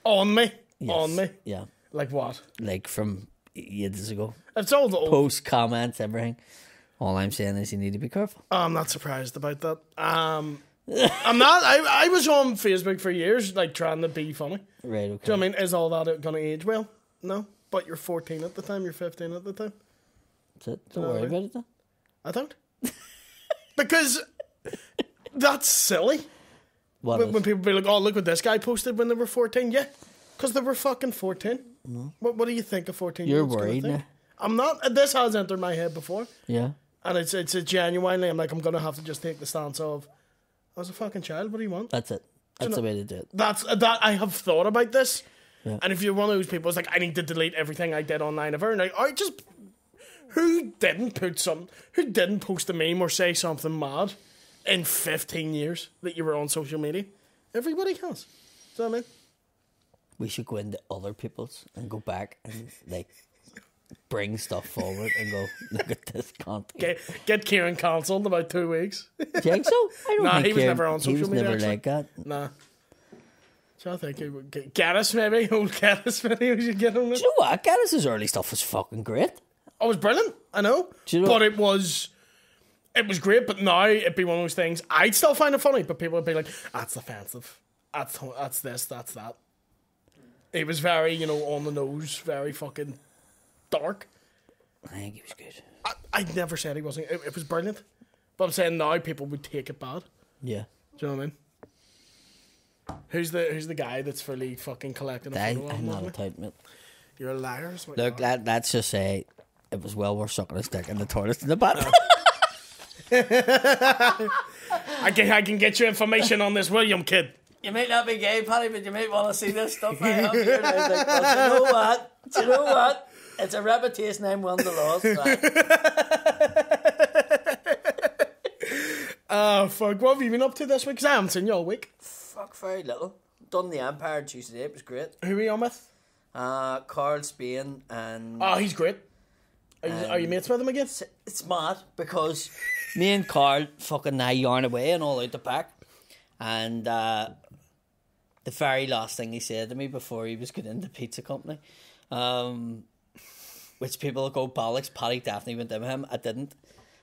Speaker 3: On me.
Speaker 2: Yes.
Speaker 3: On me.
Speaker 2: Yeah,
Speaker 3: Like what?
Speaker 2: like from years ago.
Speaker 3: It's all the old.
Speaker 2: Post comments, everything. All I'm saying is you need to be careful.
Speaker 3: I'm not surprised about that. I'm not. I was on Facebook for years, like trying to be funny.
Speaker 2: Right? Okay.
Speaker 3: Do you know what I mean? Is all that gonna age well? No. But you're 14 at the time. You're 15 at the time.
Speaker 2: That's it. Don't worry about it then.
Speaker 3: I don't. Because That's silly.
Speaker 2: What
Speaker 3: When people be like, oh, look what this guy posted when they were 14. Yeah, because they were fucking 14. No. What do you think of 14
Speaker 2: You're worried now.
Speaker 3: I'm not. This has entered my head before.
Speaker 2: Yeah.
Speaker 3: And it's a genuinely, I'm like, I'm going to have to just take the stance of, I was a fucking child, what do you want?
Speaker 2: That's it. That's the way to do it.
Speaker 3: That I have thought about this.
Speaker 2: Yeah.
Speaker 3: And if you're one of those people, it's like, I need to delete everything I did online of her. And I just, who didn't post a meme or say something mad in 15 years that you were on social media? Everybody has. Do you know what I mean? We
Speaker 2: should go into other people's and go back and like bring stuff forward and go, look at this content.
Speaker 3: Get Kieran cancelled in about 2 weeks.
Speaker 2: Do you think so? I don't
Speaker 3: nah,
Speaker 2: think
Speaker 3: he was never on social media.
Speaker 2: He was never
Speaker 3: actually.
Speaker 2: like that.
Speaker 3: Nah. So I think he would get us maybe. Old Gaddis maybe we should get him.
Speaker 2: Do you know what? Gaddis' early stuff was fucking great.
Speaker 3: Oh, it was brilliant. I know.
Speaker 2: Do you know
Speaker 3: but it was great. But now it'd be one of those things. I'd still find it funny, but people would be like, "That's offensive. That's this. That's that." It was very, on the nose, very fucking dark.
Speaker 2: I think he was good.
Speaker 3: I never said he wasn't. It was brilliant. But I'm saying now people would take it bad.
Speaker 2: Yeah.
Speaker 3: Do you know what I mean? Who's the guy that's fully fucking collecting a photo?
Speaker 2: I'm not a type, mate.
Speaker 3: You're a liar.
Speaker 2: Look, let's just say it was well worth sucking a stick in the toilet in the bathroom.
Speaker 3: I can get you information on this William kid.
Speaker 2: You might not be gay, Paddy, but you might want to see this stuff I have here. And I was like, well, do you know what? It's a reputation I'm willing to lose.
Speaker 3: Oh, fuck. What have you been up to this week? Because I haven't seen you all week.
Speaker 2: Fuck, very little. Done the Empire Tuesday. It was great.
Speaker 3: Who are you on with?
Speaker 2: Carl Spain and...
Speaker 3: Oh, he's great. Are you mates with him again?
Speaker 2: It's mad because me and Carl fucking now yarn away and all out the back. And the very last thing he said to me before he was going into pizza company, which people will go bollocks, Paddy definitely went in with him. I didn't.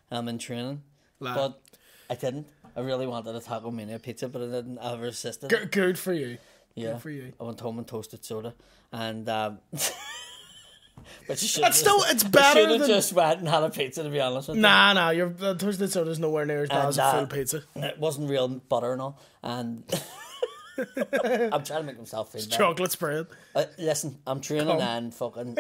Speaker 2: I'm in training. But I didn't. I really wanted a Taco Mania pizza, but I didn't. I resisted.
Speaker 3: Good for you.
Speaker 2: Yeah.
Speaker 3: Good for you.
Speaker 2: I went home and toasted soda. And... But you
Speaker 3: it's better
Speaker 2: should have
Speaker 3: than...
Speaker 2: just went and had a pizza, to be honest with you.
Speaker 3: Nah, your toasted soda's nowhere near as bad as a full pizza.
Speaker 2: It wasn't real butter and all. And I'm trying to make myself feel better.
Speaker 3: Chocolate spread.
Speaker 2: Listen, I'm training and fucking...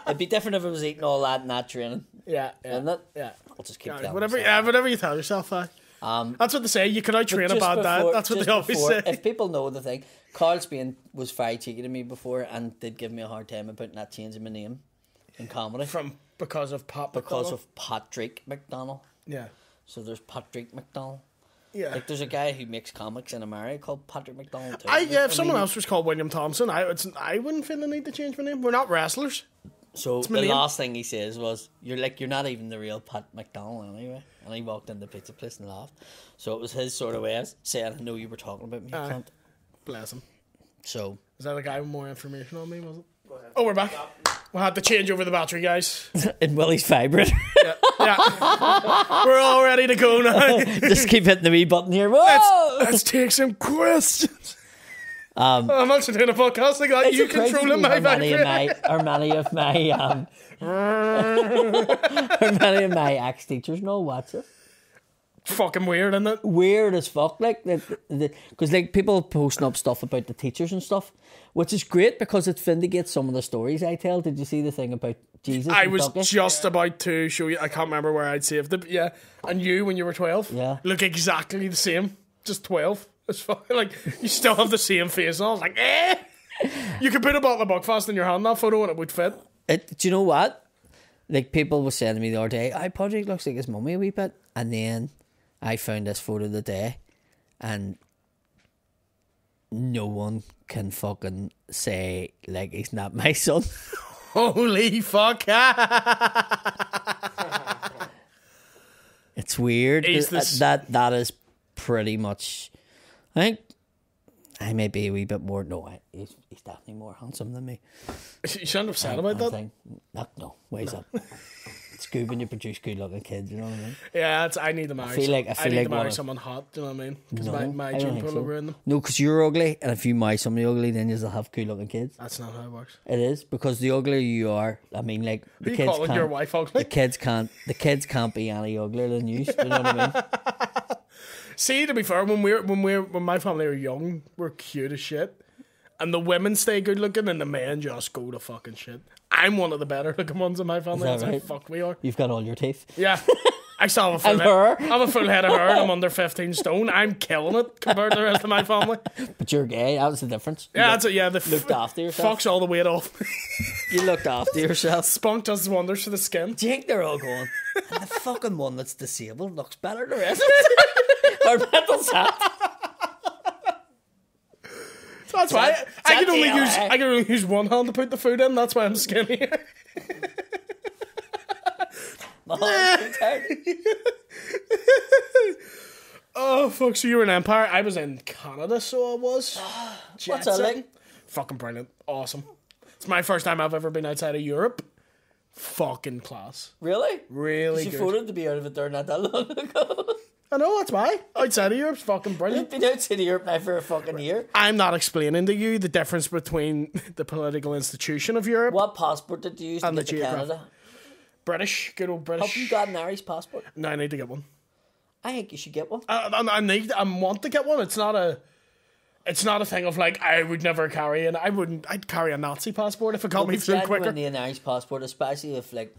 Speaker 2: it'd be different if I was eating all that and not training.
Speaker 3: Yeah.
Speaker 2: Wouldn't it?
Speaker 3: Yeah.
Speaker 2: I'll just keep telling
Speaker 3: whatever.
Speaker 2: myself.
Speaker 3: Yeah, whatever you tell yourself, that's what they say. You can out-train a bad diet. That's what they always say.
Speaker 2: If people know the thing, Carl Spain was very cheeky to me before and did give me a hard time about not changing my name in comedy.
Speaker 3: Because of
Speaker 2: Patrick McDonnell.
Speaker 3: Yeah.
Speaker 2: So there's Patrick McDonnell.
Speaker 3: Yeah.
Speaker 2: Like there's a guy who makes comics in America called Patrick McDonnell too.
Speaker 3: If someone else was called William Thompson, I wouldn't feel the need to change my name. We're not wrestlers.
Speaker 2: So the last thing he says was, "You're not even the real Pat McDonnell anyway." And he walked into the pizza place and laughed. So it was his sort of way of saying, "I know you were talking about me."
Speaker 3: Bless him.
Speaker 2: So
Speaker 3: is that a guy with more information on me? Was it? Oh, we're back. We'll have to change over the battery, guys.
Speaker 2: In Willie's vibrator.
Speaker 3: Yeah. We're all ready to go now.
Speaker 2: Just keep hitting the wee button here. Whoa!
Speaker 3: Let's take some questions. I'm actually doing a podcast like that. You controlling my vibrator.
Speaker 2: Many of my ex-teachers know what's it.
Speaker 3: Fucking weird, isn't it?
Speaker 2: Weird as fuck, like because like people posting up stuff about the teachers and stuff, which is great because it vindicates some of the stories I tell. Did you see the thing about Jesus?
Speaker 3: I was just about to show you. I can't remember where I'd saved it. Yeah, and you when you were 12, look exactly the same, just 12. It's fucking like you still have the same face. And I was like, eh. You could put a bottle of Buckfast in your hand that photo and it would fit.
Speaker 2: Do you know what? Like people were saying to me the other day, Patrick looks like his mummy a wee bit, and then I found this photo the day, and no one can fucking say like he's not my son.
Speaker 3: Holy fuck!
Speaker 2: It's weird. That is pretty much. I think I may be a wee bit more. No, he's definitely more handsome than me.
Speaker 3: You shouldn't have said about that.
Speaker 2: No, ways up. It's good when you produce good-looking kids. You know what I mean?
Speaker 3: Yeah, I need to marry. I need to marry someone hot. Do you know what I mean? Because my gene pool will ruin them.
Speaker 2: No, because you're ugly, and if you marry somebody ugly, then you'll have good-looking kids.
Speaker 3: That's not how it works.
Speaker 2: It is because the uglier you are, I mean, like
Speaker 3: the kids calling your wife ugly?
Speaker 2: The kids can't be any uglier than you. Do you know what I mean?
Speaker 3: See, to be fair, when my family are young, we're cute as shit. And the women stay good looking and the men just go to fucking shit. I'm one of the better looking ones in my family.
Speaker 2: Is that
Speaker 3: That's how
Speaker 2: right?
Speaker 3: fucked we are.
Speaker 2: You've got all your teeth.
Speaker 3: Yeah. I still have a full
Speaker 2: And
Speaker 3: head.
Speaker 2: her.
Speaker 3: I have a full head of hair and I'm under 15 stone. I'm killing it compared to the rest of my family.
Speaker 2: But you're gay. That was the difference.
Speaker 3: Yeah, that's it. Yeah,
Speaker 2: Looked after yourself.
Speaker 3: fucks all the weight off.
Speaker 2: You looked after yourself.
Speaker 3: Spunk does wonders for the skin.
Speaker 2: Do you think they're all going, and the fucking one that's disabled looks better than the rest of us? Our mental set.
Speaker 3: That's why I can
Speaker 2: that
Speaker 3: only use one hand to put the food in. That's why I'm skinny.
Speaker 2: My hand's too tired.
Speaker 3: Oh fuck! So you were in Empire. I was in Canada, so I was.
Speaker 2: What's that like?
Speaker 3: Fucking brilliant, awesome. It's my first time I've ever been outside of Europe. Fucking class,
Speaker 2: Really?
Speaker 3: really
Speaker 2: You
Speaker 3: good.
Speaker 2: voted to be out of it there not that long ago.
Speaker 3: I know that's why outside of Europe's fucking brilliant.
Speaker 2: You've been outside of Europe now for a fucking year.
Speaker 3: I'm not explaining to you the difference between the political institution of Europe.
Speaker 2: What passport did you use to
Speaker 3: And
Speaker 2: get
Speaker 3: the
Speaker 2: to
Speaker 3: geography.
Speaker 2: Canada?
Speaker 3: British, good old British.
Speaker 2: Have you got an Irish passport?
Speaker 3: No, I need to get one.
Speaker 2: I think you should get one.
Speaker 3: I want to get one. It's not a thing of like I would never carry and I'd carry a Nazi passport if it got me through quicker.
Speaker 2: An Irish passport, especially if like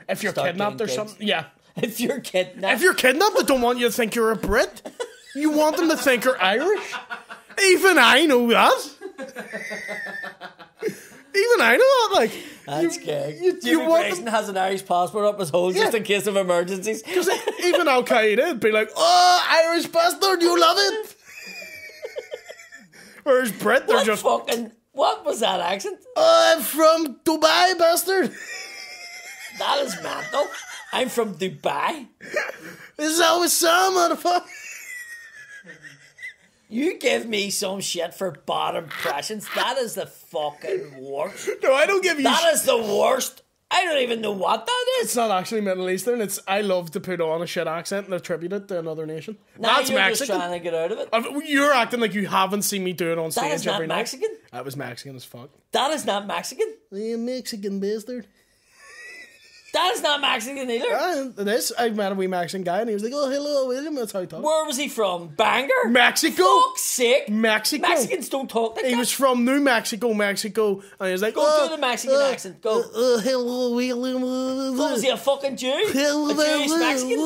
Speaker 3: If you're
Speaker 2: start
Speaker 3: kidnapped or
Speaker 2: getting
Speaker 3: something, yeah.
Speaker 2: if you're kidnapped.
Speaker 3: If you're kidnapped, they don't want you to think you're a Brit. You want them to think you're Irish. Even I know that. Even I know that. Like
Speaker 2: That's gay.
Speaker 3: you
Speaker 2: Jimmy
Speaker 3: want
Speaker 2: Grayson
Speaker 3: them.
Speaker 2: has an Irish passport up his hole just
Speaker 3: Yeah.
Speaker 2: in case of emergencies.
Speaker 3: Because even Al Qaeda would be like, "Oh, Irish bastard, you love it." Whereas Brit, they're just,
Speaker 2: What was that accent?
Speaker 3: "Oh, I'm from Dubai, bastard."
Speaker 2: That is mental. I'm from Dubai.
Speaker 3: This is how we sound, motherfucker.
Speaker 2: You give me some shit for bad impressions. That is the fucking worst.
Speaker 3: No, I don't give you.
Speaker 2: That is the worst. I don't even know what that
Speaker 3: It's
Speaker 2: is.
Speaker 3: not actually Middle Eastern. It's I love to put on a shit accent and attribute it to another nation.
Speaker 2: Now
Speaker 3: That's
Speaker 2: you're
Speaker 3: Mexican.
Speaker 2: just trying to get out of it.
Speaker 3: You're acting like you haven't seen me do it on
Speaker 2: That is
Speaker 3: stage
Speaker 2: not
Speaker 3: every night.
Speaker 2: Mexican.
Speaker 3: That was Mexican as fuck.
Speaker 2: That is not Mexican.
Speaker 3: You Mexican bastard.
Speaker 2: That is not Mexican either.
Speaker 3: It is. I met a wee Mexican guy and he was like, "Oh, hello, William." That's how he talked.
Speaker 2: Where was he from? Bangor?
Speaker 3: Mexico.
Speaker 2: Fuck's sake.
Speaker 3: Mexico.
Speaker 2: Mexicans don't talk like
Speaker 3: He
Speaker 2: that.
Speaker 3: was from New Mexico, Mexico, and he was like,
Speaker 2: Go do the Mexican accent. Go.
Speaker 3: Hello, William.
Speaker 2: What was he, a fucking Jew? A Jewish Mexican?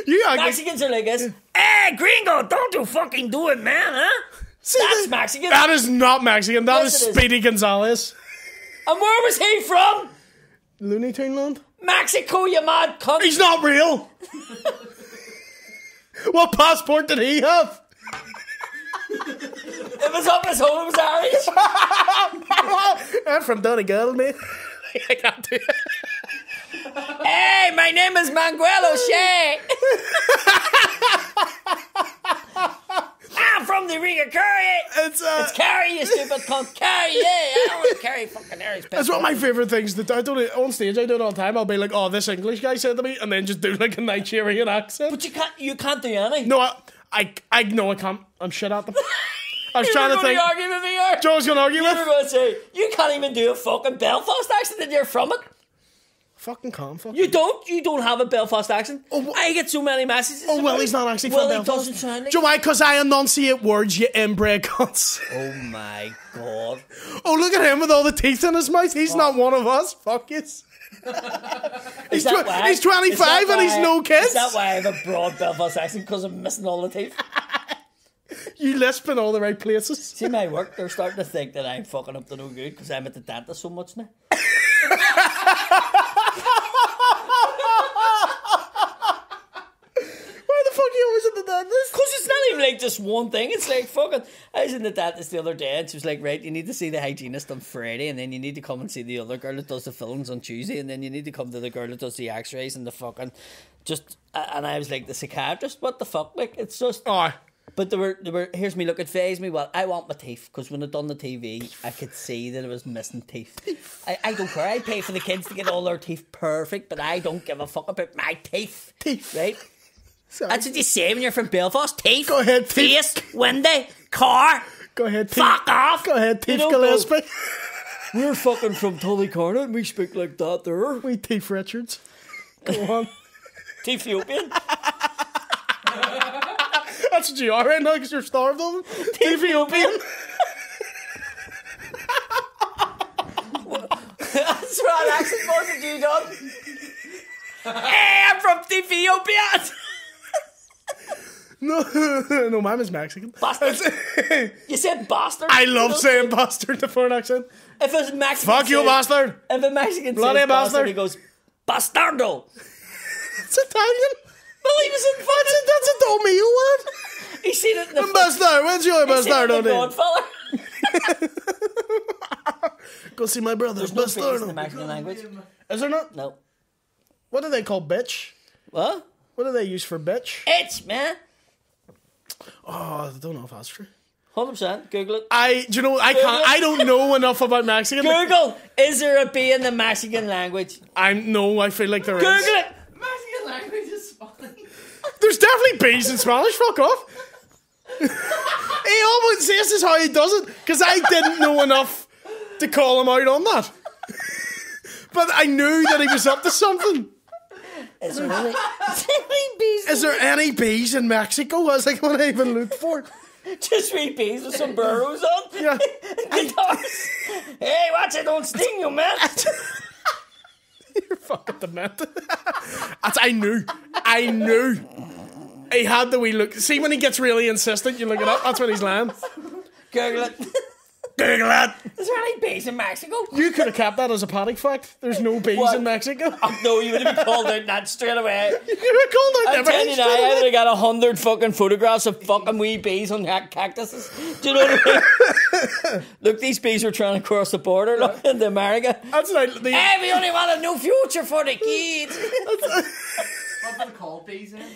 Speaker 3: You act like,
Speaker 2: Mexicans are like this. Hey, gringo, don't you fucking do it, man, huh?
Speaker 3: See,
Speaker 2: That's Mexican.
Speaker 3: That is not Mexican. That
Speaker 2: Yes,
Speaker 3: is
Speaker 2: it is.
Speaker 3: Speedy Gonzalez.
Speaker 2: And where was he from?
Speaker 3: Looney Tune Land.
Speaker 2: Mexico, you mad cunt.
Speaker 3: He's not real. What passport did he have?
Speaker 2: It was up his hole, it was Irish.
Speaker 3: I'm from Donegal, mate. I can't do it.
Speaker 2: Hey, my name is Manuel O'Shea. I'm from the Riga Curry.
Speaker 3: It's
Speaker 2: Carry, you stupid cunt. Carry, yeah. I don't want to carry fucking Irish people.
Speaker 3: That's one of my favourite things. That I do it on stage. I do it all the time. I'll be like, "Oh, this English guy said to me," and then just do like a Nigerian accent.
Speaker 2: But you can't do any.
Speaker 3: No, I know I can't. I'm shit at them. I was
Speaker 2: You
Speaker 3: trying
Speaker 2: were
Speaker 3: to
Speaker 2: going
Speaker 3: think.
Speaker 2: to argue with me here.
Speaker 3: Joe's gonna argue
Speaker 2: You were
Speaker 3: with.
Speaker 2: going to say, you can't even do a fucking Belfast accent and you're from it.
Speaker 3: Fucking calm. Fuck.
Speaker 2: You don't have a Belfast accent.
Speaker 3: Oh,
Speaker 2: I get so many messages.
Speaker 3: Oh,
Speaker 2: about
Speaker 3: well,
Speaker 2: it.
Speaker 3: he's not actually
Speaker 2: Well,
Speaker 3: from
Speaker 2: he
Speaker 3: Belfast.
Speaker 2: doesn't sound like.
Speaker 3: Do you know why? Because I enunciate words, you inbred cunts.
Speaker 2: Oh my god.
Speaker 3: Oh, look at him with all the teeth in his mouth. He's not one of us. Fuck yes.
Speaker 2: Is that why?
Speaker 3: He's 25 and he's no kids.
Speaker 2: Is that why I have a broad Belfast accent? Because I'm missing all the teeth.
Speaker 3: You lisp in all the right places.
Speaker 2: See my work, they're starting to think that I'm fucking up to no good because I'm at the dentist so much now.
Speaker 3: Why the fuck are you always in the dentist?
Speaker 2: Because it's not even like just one thing. It's like fucking. I was in the dentist the other day and she was like, right, you need to see the hygienist on Friday and then you need to come and see the other girl that does the films on Tuesday and then you need to come to the girl that does the x-rays and the fucking and I was like, the psychiatrist, what the fuck? Like, it's just.
Speaker 3: Oh,
Speaker 2: But they were. Here's me looking phase me. Well, I want my teeth because when I done the TV, I could see that it was missing teeth. I don't care. I pay for the kids to get all their teeth perfect, but I don't give a fuck about my teeth.
Speaker 3: Teeth.
Speaker 2: Right?
Speaker 3: sorry.
Speaker 2: That's what you say when you're from Belfast. Teeth.
Speaker 3: Go ahead, teeth.
Speaker 2: Face. Window. Car.
Speaker 3: Go ahead, teeth.
Speaker 2: Fuck off.
Speaker 3: Go ahead, Teeth
Speaker 2: You don't go,
Speaker 3: Gillespie.
Speaker 2: we're fucking from Tullycorner and we speak like that there.
Speaker 3: We Teeth Richards. Go on.
Speaker 2: Ethiopian.
Speaker 3: That's what you are right now because you're starved of them. Ethiopian.
Speaker 2: That's what accent was it you done? Hey, I'm from Ethiopia.
Speaker 3: No, mine is Mexican.
Speaker 2: Bastard. You said bastard.
Speaker 3: I love saying bastard in a foreign accent.
Speaker 2: If a Mexican
Speaker 3: Fuck you, bastard.
Speaker 2: If a Mexican
Speaker 3: Bloody
Speaker 2: says bastard,
Speaker 3: bastard.
Speaker 2: he goes, bastardo.
Speaker 3: It's Italian.
Speaker 2: Well, he was in fucking...
Speaker 3: That's a Domino word.
Speaker 2: He seen it in the...
Speaker 3: Bastard, when's your bastard on
Speaker 2: Godfather.
Speaker 3: Go see my brother.
Speaker 2: There's no face in the Mexican language.
Speaker 3: Is there not?
Speaker 2: No.
Speaker 3: What do they call bitch?
Speaker 2: What?
Speaker 3: What do they use for bitch?
Speaker 2: It's, man.
Speaker 3: Oh, I don't know if that's true.
Speaker 2: 100%. Google it.
Speaker 3: Do you know, I don't know enough about Mexican.
Speaker 2: Google, is there a B in the Mexican language?
Speaker 3: I feel like there is.
Speaker 2: Google it.
Speaker 1: Mexican language is fun.
Speaker 3: There's definitely B's in Spanish, fuck off. He always says this is how he does it, because I didn't know enough to call him out on that. But I knew that he was up to something.
Speaker 2: Is there any B's?
Speaker 3: Is there any B's in Mexico? I was like, what I even look for?
Speaker 2: Just 3 B's with sombreros on?
Speaker 3: Yeah.
Speaker 2: Guitars. Hey, watch it, don't sting you, man.
Speaker 3: You're fucking demented. I knew. He had the wee look. See, when he gets really insistent, you look it up. That's when he's lying.
Speaker 2: Google it.
Speaker 3: Google it.
Speaker 2: Is there any B's in Mexico?
Speaker 3: You could have kept that as a paddock fact. There's no B's
Speaker 2: What?
Speaker 3: in Mexico.
Speaker 2: Oh, no, you would have been called out that straight away.
Speaker 3: You could have called out
Speaker 2: I'm telling you now,
Speaker 3: everything.
Speaker 2: I would have got 100 fucking photographs of fucking wee bees on cactuses. Do you know what I mean? Look, these bees are trying to cross the border, look, into America.
Speaker 3: That's like the...
Speaker 2: Hey, we only want a new future for the kids.
Speaker 1: What do they call bees then?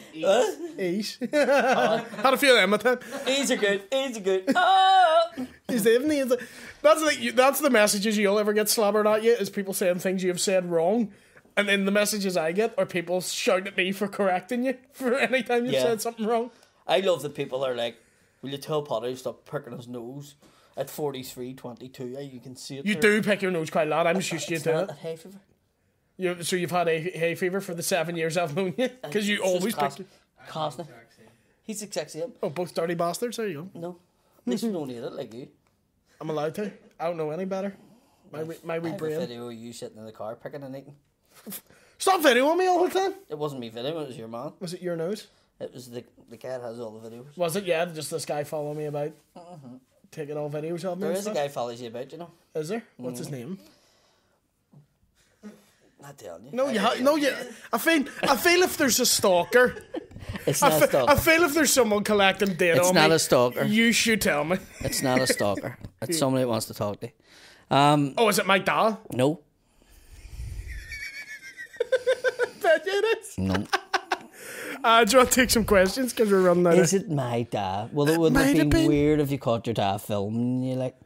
Speaker 3: Ease. Had a few of them at time.
Speaker 2: Ease are good. Ease are good. Oh.
Speaker 3: He's the that's the messages you'll ever get slobbered at you, is people saying things you've said wrong. And then the messages I get are people shouting at me for correcting you for any time you've said something wrong.
Speaker 2: I love that people are like, will you tell Paddy to stop pricking his nose at 43.22? You can see it.
Speaker 3: You
Speaker 2: there.
Speaker 3: do pick your nose quite a lot. I'm just used to
Speaker 2: It's
Speaker 3: it.
Speaker 2: not that hay fever.
Speaker 3: So you've had a hay fever for the 7 years I've known you? Because you
Speaker 2: It's
Speaker 3: always
Speaker 2: just
Speaker 3: pick...
Speaker 2: Costner. He's the exact same.
Speaker 3: Oh, both dirty bastards. There you go.
Speaker 2: No. At least you don't need it like you.
Speaker 3: I'm allowed to. I don't know any better. My wee
Speaker 2: I have a
Speaker 3: brain.
Speaker 2: video of you sitting in the car picking and eating.
Speaker 3: Stop videoing me all the time.
Speaker 2: It wasn't me video, it was your man.
Speaker 3: Was it your nose?
Speaker 2: It was the cat has all the videos.
Speaker 3: Was it? Yeah, just this guy following me about. Taking all videos of me.
Speaker 2: There
Speaker 3: and
Speaker 2: is a
Speaker 3: stuff.
Speaker 2: guy follows you about, you know.
Speaker 3: Is there? What's his name?
Speaker 2: Not telling you.
Speaker 3: No, you. I feel if there's a stalker,
Speaker 2: It's not a stalker.
Speaker 3: I feel if there's someone collecting data
Speaker 2: It's
Speaker 3: on
Speaker 2: not
Speaker 3: me,
Speaker 2: a stalker.
Speaker 3: you should tell me.
Speaker 2: It's not a stalker. It's somebody that wants to talk to you.
Speaker 3: Oh, is it my dad?
Speaker 2: No.
Speaker 3: Bet you it is.
Speaker 2: No.
Speaker 3: Do you want to take some questions? Because we're running out
Speaker 2: Is
Speaker 3: of...
Speaker 2: it my dad? Well, it wouldn't
Speaker 3: Might
Speaker 2: have
Speaker 3: have
Speaker 2: been
Speaker 3: been.
Speaker 2: weird if you caught your dad filming and you're like,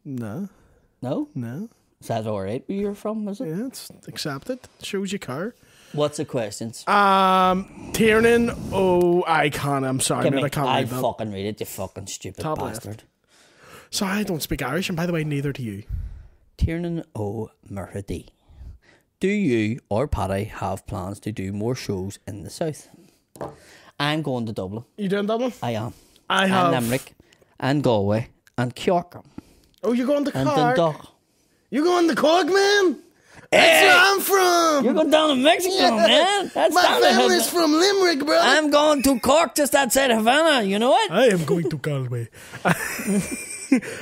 Speaker 3: No.
Speaker 2: no? Is that alright where you're from, is it?
Speaker 3: Yeah, it's accepted. Shows you car.
Speaker 2: What's the questions?
Speaker 3: Tiernan. Oh, I can't. I'm sorry,
Speaker 2: Give
Speaker 3: man.
Speaker 2: me,
Speaker 3: I can't
Speaker 2: I'll
Speaker 3: read that.
Speaker 2: fucking read it, you fucking stupid
Speaker 3: Top left.
Speaker 2: bastard.
Speaker 3: Sorry, I don't speak Irish, and by the way, neither do you.
Speaker 2: Tiernan O'Murray. Do you or Paddy have plans to do more shows in the south? I'm going to Dublin.
Speaker 3: You doing Dublin?
Speaker 2: I am.
Speaker 3: I
Speaker 2: And
Speaker 3: have.
Speaker 2: Limerick. And Galway. And Cork.
Speaker 3: Oh, you're going to
Speaker 2: And
Speaker 3: Cork?
Speaker 2: Dundalk.
Speaker 3: You're going to Cork, man? That's where I'm from.
Speaker 2: You're going down to Mexico, man. That's
Speaker 3: My
Speaker 2: down to
Speaker 3: family's from Limerick, brother.
Speaker 2: I'm going to Cork, just outside Havana. You know what?
Speaker 3: I am going to Galway.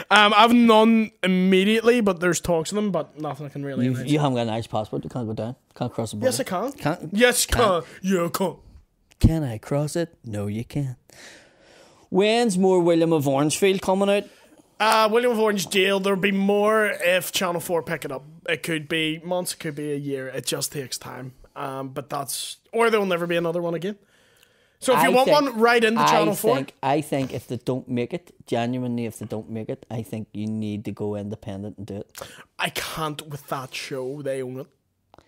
Speaker 3: I've none immediately, but there's talks of them, but nothing I can really...
Speaker 2: You haven't got an Irish passport. You can't go down. Can't cross the border.
Speaker 3: Yes, I can.
Speaker 2: Can't.
Speaker 3: Yes, can. You can.
Speaker 2: Can I cross it? No, you can't. When's more William of Orangefield coming out?
Speaker 3: William of Orange Jail, there'll be more if Channel 4 pick it up. It could be months, it could be a year. It just takes time. But that's... Or there'll never be another one again. So if you want one, right into Channel 4.
Speaker 2: I think if they don't make it, genuinely if they don't make it, I think you need to go independent and do it.
Speaker 3: I can't with that show. They own it.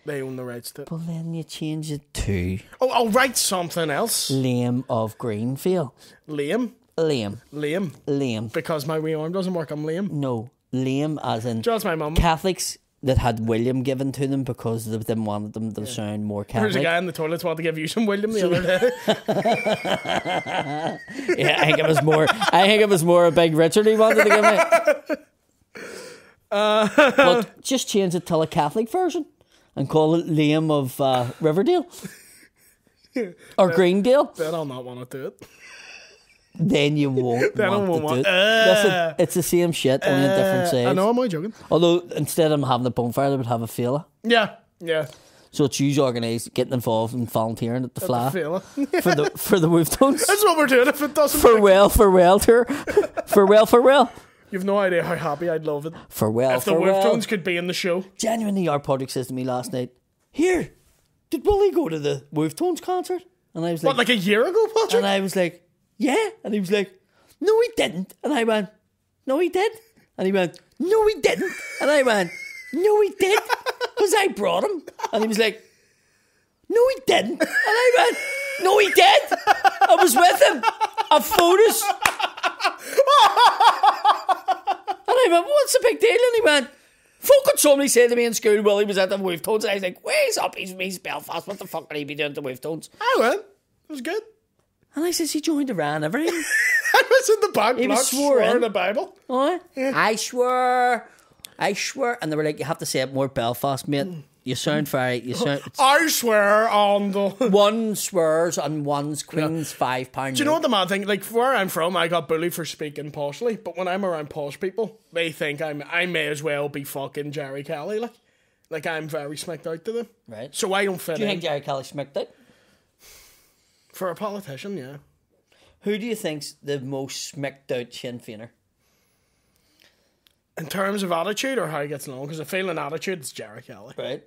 Speaker 3: They own the rights to it.
Speaker 2: Well, then you change it to
Speaker 3: Oh, I'll write something else.
Speaker 2: Liam of Greenfield.
Speaker 3: Liam.
Speaker 2: Liam.
Speaker 3: Because my wee arm doesn't work, I'm Liam.
Speaker 2: No, Liam as in
Speaker 3: Just my mum.
Speaker 2: Catholics that had William given to them because they didn't want them to sound more Catholic.
Speaker 3: There's a guy in the toilets wanted to give you some William the other day.
Speaker 2: Yeah, I think it was more a big Richard he wanted to give me. But just change it to a Catholic version and call it Liam of Riverdale or Greendale.
Speaker 3: Then I'll not want to do it.
Speaker 2: Then you won't
Speaker 3: Then I
Speaker 2: want
Speaker 3: won't
Speaker 2: to do
Speaker 3: want-
Speaker 2: it. Listen, it's the same shit, only in different sides.
Speaker 3: I know, am I joking?
Speaker 2: Although instead of having a bonfire, they would have a fela.
Speaker 3: Yeah.
Speaker 2: So it's you organised, getting involved and volunteering at the fla
Speaker 3: Fela.
Speaker 2: for the Wolf Tones.
Speaker 3: That's what we're doing if it doesn't.
Speaker 2: Farewell tour. Farewell.
Speaker 3: You've no idea how happy I'd love it.
Speaker 2: Farewell.
Speaker 3: If the Wolf Tones could be in the show.
Speaker 2: Genuinely, our project says to me last night, "Here, did Willie go to the Wolf Tones concert?" And I was like,
Speaker 3: What, like a year ago, Patrick?
Speaker 2: and I was like, "Yeah," and he was like, "No, he didn't," and I went, "No, he did," and he went, "No, he didn't," and I went, "No, he did," because I brought him, and he was like, "No, he didn't," and I went, "No, he did. I was with him. I have photos." And I went, "What's the big deal?" And he went, "Fucking somebody said to me in school, well, he was at the Wolf Tones." And I was like, "Where's up? He's Belfast. What the fuck could he be doing at the Wolf Tones?"
Speaker 3: I went. It was good.
Speaker 2: And I says, "He joined Iran, everything."
Speaker 3: I was in the back
Speaker 2: He was
Speaker 3: block
Speaker 2: sworn.
Speaker 3: swearing the Bible.
Speaker 2: Oh, I swear. And they were like, "You have to say it more Belfast, mate. You sound very,
Speaker 3: I swear on the...
Speaker 2: one swears and one's Queen's £5.
Speaker 3: Do you know what the mad thing? Like, where I'm from, I got bullied for speaking poshly, but when I'm around posh people, they think I may as well be fucking Jerry Kelly. Like I'm very smacked out to them.
Speaker 2: Right.
Speaker 3: So I don't fit
Speaker 2: Do you
Speaker 3: in.
Speaker 2: think Jerry Kelly smicked it?
Speaker 3: For a politician, yeah.
Speaker 2: Who do you think's the most smicked out Sinn Féiner?
Speaker 3: In terms of attitude or how he gets along, because I feel in attitude, it's Jerry Kelly.
Speaker 2: Right.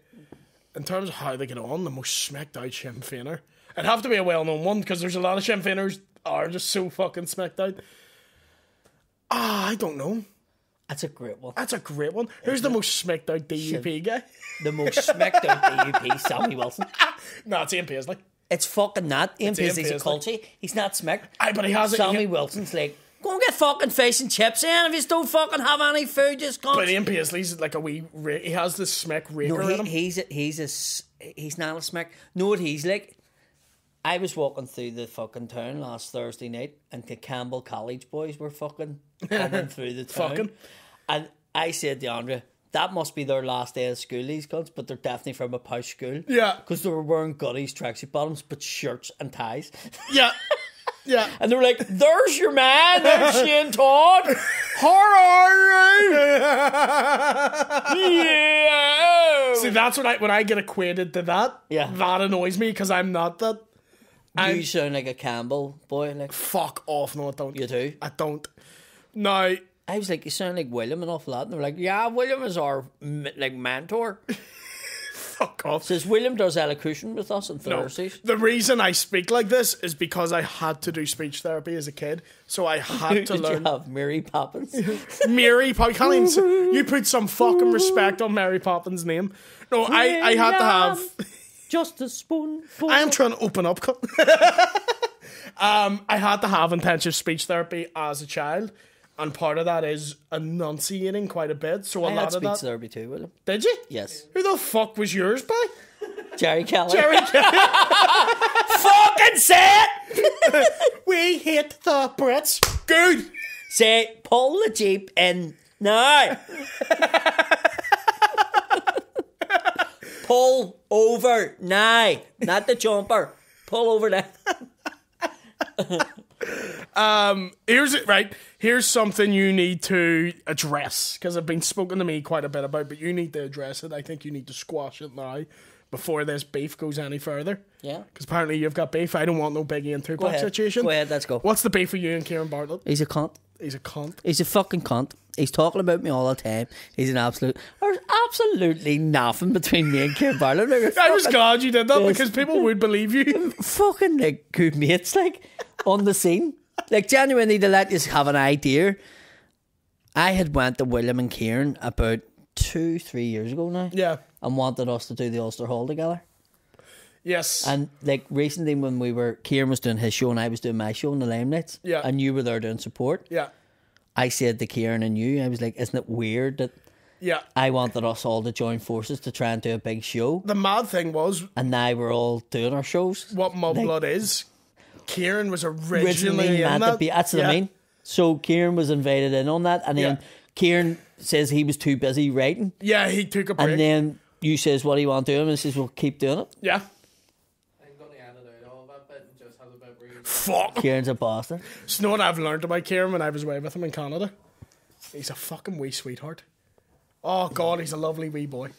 Speaker 3: In terms of how they get on, the most smacked out Sinn Féiner. It'd have to be a well-known one, because there's a lot of Sinn Féiners are just so fucking smacked out. I don't know.
Speaker 2: That's a great one.
Speaker 3: That's a great one. Who's the most smacked out DUP guy?
Speaker 2: The most smacked out DUP, Sammy Wilson.
Speaker 3: No, it's Ian Paisley.
Speaker 2: It's fucking not. Ian
Speaker 3: It's Ian
Speaker 2: Paisley's a
Speaker 3: Paisley.
Speaker 2: culty. He's not smicked.
Speaker 3: Aye, but he has it.
Speaker 2: Sammy Wilson's like, "Go and get fucking fish and chips in. If you don't fucking have any food, just come."
Speaker 3: But Ian Paisley's like a wee... he has this smack raker
Speaker 2: No,
Speaker 3: in him.
Speaker 2: he's not a smack. Know what he's like? I was walking through the fucking town last Thursday night, and the Campbell College boys were fucking coming through the town.
Speaker 3: Fucking.
Speaker 2: And I said to Andrea, that must be their last day of school, these cunts, but they're definitely from a posh school.
Speaker 3: Yeah.
Speaker 2: Because they were wearing gutties, tracksuit bottoms, but shirts and ties.
Speaker 3: Yeah. Yeah.
Speaker 2: And they were like, "There's your man, there's Shane Todd. How are you?" Yeah.
Speaker 3: See, that's when I get equated to that.
Speaker 2: Yeah.
Speaker 3: That annoys me, because I'm not that.
Speaker 2: You sound like a Campbell boy. Like,
Speaker 3: Fuck off. No, I don't.
Speaker 2: you do?
Speaker 3: I don't. No.
Speaker 2: I was like, "You sound like William an awful lot." And they were like, "Yeah, William is our mentor."
Speaker 3: Fuck off.
Speaker 2: Says William does elocution with us on
Speaker 3: No.
Speaker 2: Thursdays.
Speaker 3: The reason I speak like this is because I had to do speech therapy as a kid. So I
Speaker 2: Who
Speaker 3: had to
Speaker 2: did
Speaker 3: learn.
Speaker 2: you have? Mary Poppins?
Speaker 3: Mary Poppins. Can't even say, you put some fucking respect on Mary Poppins' name. No, I had to have.
Speaker 2: Just a spoonful.
Speaker 3: I am trying to open up. I had to have intensive speech therapy as a child, and part of that is enunciating quite a bit. So a
Speaker 2: I had
Speaker 3: lot of
Speaker 2: speech
Speaker 3: that.
Speaker 2: therapy too, William.
Speaker 3: Did you?
Speaker 2: Yes.
Speaker 3: Who the fuck was yours by?
Speaker 2: Jerry Kelly.
Speaker 3: Jerry Kelly.
Speaker 2: Fucking say it!
Speaker 3: We hate the Brits. Good.
Speaker 2: Say, pull the Jeep in now. Pull over now. Not the jumper. Pull over now.
Speaker 3: Here's it, right? Here's something you need to address, because I've been spoken to me quite a bit about, but you need to address it. I think you need to squash it now before this beef goes any further.
Speaker 2: Yeah.
Speaker 3: Because apparently you've got beef. I don't want no Biggie and Tupac
Speaker 2: ahead.
Speaker 3: situation.
Speaker 2: Go ahead, let's go.
Speaker 3: What's the beef for you and Kieran Bartlett?
Speaker 2: He's a cunt.
Speaker 3: He's a cunt.
Speaker 2: He's a fucking cunt. He's talking about me all the time. He's an absolute... There's absolutely nothing between me and Kieran Bartlett. Like,
Speaker 3: I was glad you did that,
Speaker 2: Yes.
Speaker 3: because people would believe you.
Speaker 2: fucking like good mates, like on the scene. Like genuinely to let you have an idea. I had went to William and Kieran about 2-3 years ago now.
Speaker 3: Yeah.
Speaker 2: And wanted us to do the Ulster Hall together.
Speaker 3: Yes.
Speaker 2: And like recently when Kieran was doing his show and I was doing my show in the Limelights.
Speaker 3: Yeah.
Speaker 2: And you were there doing support.
Speaker 3: Yeah.
Speaker 2: I said to Kieran and you, I was like, isn't it weird that
Speaker 3: Yeah.
Speaker 2: I wanted us all to join forces to try and do a big show.
Speaker 3: The mad thing was,
Speaker 2: And now we're all doing our shows.
Speaker 3: what MUDBLOOD is, Kieran was originally in
Speaker 2: meant
Speaker 3: that.
Speaker 2: to be. That's what I mean. So Kieran was invited in on that, and then Kieran says he was too busy writing.
Speaker 3: Yeah, he took a break.
Speaker 2: And then you says, what do you want to do? And he says, well, keep doing it.
Speaker 3: Yeah.
Speaker 1: I'm going to edit out all that bit and just have the bit where you...
Speaker 3: Fuck.
Speaker 2: Kieran's a bastard.
Speaker 3: So you know what I've learned about Kieran when I was away with him in Canada? He's a fucking wee sweetheart. Oh, God, he's a lovely wee boy.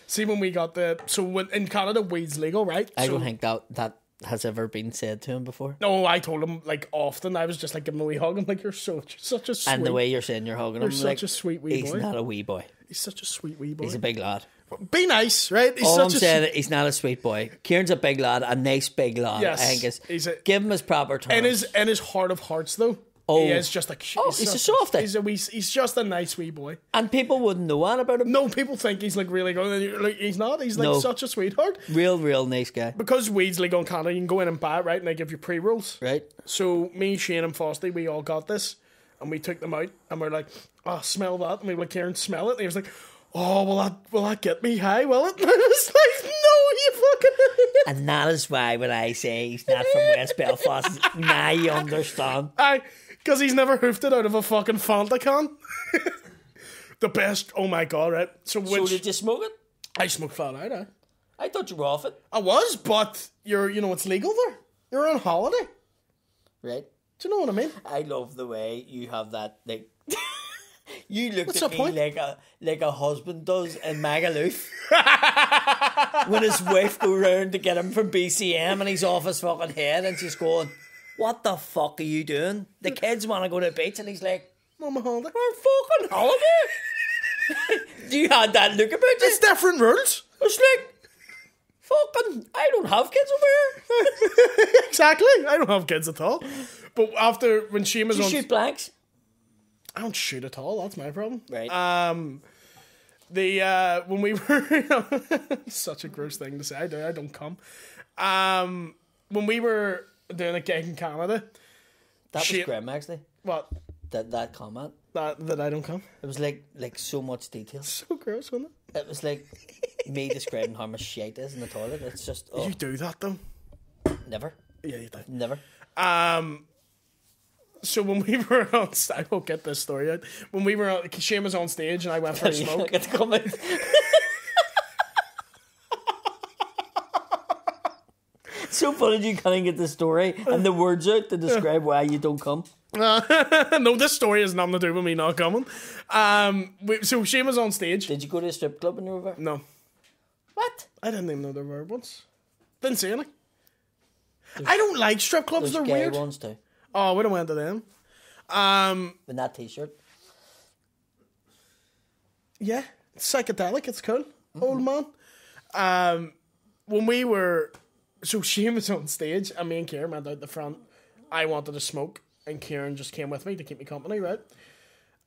Speaker 3: See, when we got the... So when, in Canada, weed's legal, right?
Speaker 2: I
Speaker 3: so,
Speaker 2: don't think that has ever been said to him before.
Speaker 3: No, I told him, like, often. I was just like, giving him a wee hug. I'm like, you're such a sweet...
Speaker 2: And the way you're saying you're hugging him,
Speaker 3: You're
Speaker 2: like,
Speaker 3: such a sweet wee
Speaker 2: he's
Speaker 3: boy.
Speaker 2: not a wee boy.
Speaker 3: He's such a sweet wee boy.
Speaker 2: He's a big lad.
Speaker 3: Be nice, right? He's
Speaker 2: All I'm
Speaker 3: such
Speaker 2: saying, he's not a sweet boy. Kieran's a big lad, a nice big lad.
Speaker 3: Yes,
Speaker 2: I think
Speaker 3: he's a-
Speaker 2: give him his proper terms.
Speaker 3: In his heart of hearts, though, he is just like...
Speaker 2: he's a softie.
Speaker 3: He's just a nice wee boy.
Speaker 2: And people wouldn't know that about him.
Speaker 3: No, people think he's like really good. And you're like, he's not. He's like
Speaker 2: No.
Speaker 3: such a sweetheart.
Speaker 2: Real nice guy.
Speaker 3: Because weed's legal in Canada, you can go in and buy it, right? And they give you pre-rolls.
Speaker 2: Right.
Speaker 3: So me, Shane and Fosty, we all got this. And we took them out. And we're like, oh, smell that. And we were like, Kieran, smell it. And he was like, oh, will that get me high, will it? And I was like, no, you fucking idiot.
Speaker 2: And that is why when I say he's not from West Belfast, now you understand.
Speaker 3: Because he's never hoofed it out of a fucking Fanta can. The best. Oh my God, right? So
Speaker 2: Did you smoke it?
Speaker 3: I smoked flat out,
Speaker 2: I thought you were off it.
Speaker 3: I was, but it's legal there. You're on holiday.
Speaker 2: Right.
Speaker 3: Do you know what I mean?
Speaker 2: I love the way you have that, like... You looked
Speaker 3: What's
Speaker 2: at
Speaker 3: the
Speaker 2: me
Speaker 3: point?
Speaker 2: like a husband does in Magaluf. When his wife go round to get him from BCM and he's off his fucking head and she's going, what the fuck are you doing? The kids want to go to the beach and he's like,
Speaker 3: I'm on holiday.
Speaker 2: we're fucking holiday. Do you had that look about you?
Speaker 3: It's different rules.
Speaker 2: It's like, fucking, I don't have kids over here.
Speaker 3: Exactly. I don't have kids at all. But after, when Seamus
Speaker 2: Do you
Speaker 3: on...
Speaker 2: shoot blanks?
Speaker 3: I don't shoot at all. That's my problem.
Speaker 2: Right.
Speaker 3: When we were... such a gross thing to say. I don't come. When we were doing a gig in Canada...
Speaker 2: That was grim, actually.
Speaker 3: What?
Speaker 2: That comment.
Speaker 3: That I don't come.
Speaker 2: It was like so much detail.
Speaker 3: So gross, wasn't it?
Speaker 2: It was like me describing how much shit is in the toilet. It's just
Speaker 3: You do that, though.
Speaker 2: never,
Speaker 3: Yeah, you do.
Speaker 2: never.
Speaker 3: So when we were on... I won't get this story out. When we were on... Shane was on stage and I went for a smoke.
Speaker 2: Get the comment. So funny you can't get the story and the words out to describe why you don't come.
Speaker 3: No, this story has nothing to do with me not coming. So Shane was on stage.
Speaker 2: Did you go to a strip club when you were there?
Speaker 3: No.
Speaker 2: What?
Speaker 3: I didn't even know there were ones. Didn't see any. I don't like strip clubs.
Speaker 2: There's
Speaker 3: They're
Speaker 2: gay
Speaker 3: weird.
Speaker 2: ones too.
Speaker 3: Oh, we don't went to them.
Speaker 2: In that t-shirt.
Speaker 3: Yeah, it's psychedelic. It's cool. Old man. When we were... So Shane was on stage and me and Kieran went out the front. I wanted to smoke and Kieran just came with me to keep me company, right?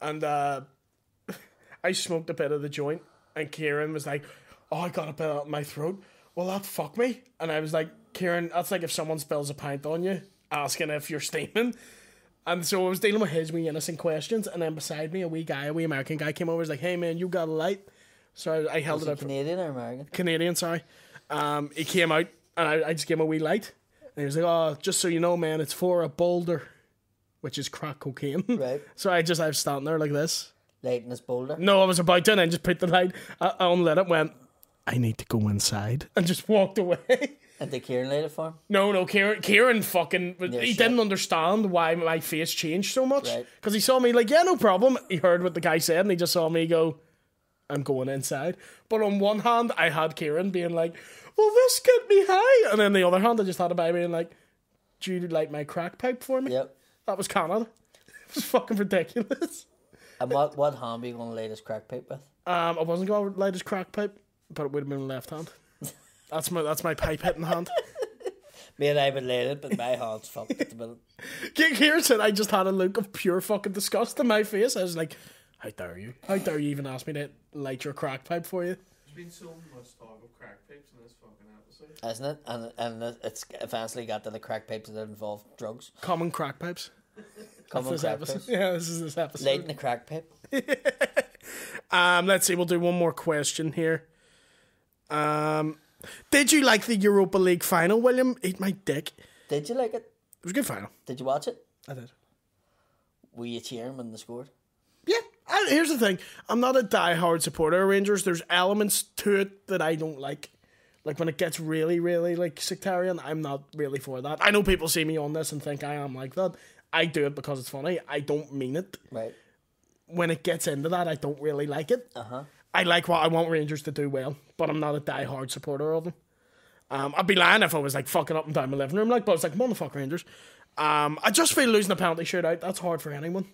Speaker 3: And I smoked a bit of the joint and Kieran was like, oh, I got a bit out of my throat. Will that fuck me? And I was like, Kieran, that's like if someone spills a pint on you, asking if you're steaming. And so I was dealing with his wee innocent questions, and then beside me, a wee American guy came over, was like, hey man, you got a light? So I held
Speaker 2: Was
Speaker 3: it
Speaker 2: it
Speaker 3: up.
Speaker 2: Canadian or American?
Speaker 3: Canadian, sorry. He came out, and I just gave him a wee light. And he was like, oh, just so you know, man, it's for a boulder, which is crack cocaine.
Speaker 2: Right.
Speaker 3: So I was standing there like this.
Speaker 2: Light in his boulder.
Speaker 3: No, I was about to, and I just put the light, I unlit it, went, I need to go inside, and just walked away.
Speaker 2: And did Kieran light it for him?
Speaker 3: No, Kieran fucking...
Speaker 2: Yeah,
Speaker 3: he
Speaker 2: shit.
Speaker 3: didn't understand why my face changed so much.
Speaker 2: Right.
Speaker 3: Because he saw me like, yeah, no problem. He heard what the guy said, and he just saw me go, I'm going inside. But on one hand, I had Kieran being like, will this get me high? And then the other hand, I just had a guy being like, do you light my crack pipe for me?
Speaker 2: Yep.
Speaker 3: That was Canada. It was fucking ridiculous.
Speaker 2: And what hand were you going to light his crack pipe with?
Speaker 3: I wasn't going to light his crack pipe, but it would have been left hand. That's my pipe hitting hand.
Speaker 2: Me and I would light it, but my hand's fucked at the minute.
Speaker 3: Kieran said I just had a look of pure fucking disgust in my face. I was like, how dare you? How dare you even ask me to light your crack pipe for you?
Speaker 1: There's been so much talk of crack pipes in this fucking episode.
Speaker 2: Isn't it? And it's eventually got to the crack pipes that involve drugs.
Speaker 3: Common crack pipes.
Speaker 2: Common
Speaker 3: This
Speaker 2: crack
Speaker 3: episode.
Speaker 2: pipes.
Speaker 3: Yeah, this episode.
Speaker 2: Lighting a crack pipe.
Speaker 3: Let's see, we'll do one more question here. Did you like the Europa League final, William? Eat my dick.
Speaker 2: Did you like it?
Speaker 3: It was a good final.
Speaker 2: Did you watch it?
Speaker 3: I did.
Speaker 2: Were you cheering when they scored?
Speaker 3: Yeah. Here's the thing. I'm not a die-hard supporter of Rangers. There's elements to it that I don't like. Like, when it gets really, really, like, sectarian, I'm not really for that. I know people see me on this and think I am like that. I do it because it's funny. I don't mean it.
Speaker 2: Right.
Speaker 3: When it gets into that, I don't really like it.
Speaker 2: Uh-huh.
Speaker 3: I like what I want Rangers to do well, but I'm not a die-hard supporter of them. I'd be lying if I was, like, fucking up and down my living room, like, but I was like, motherfuck Rangers. I just feel losing a penalty shootout, that's hard for anyone.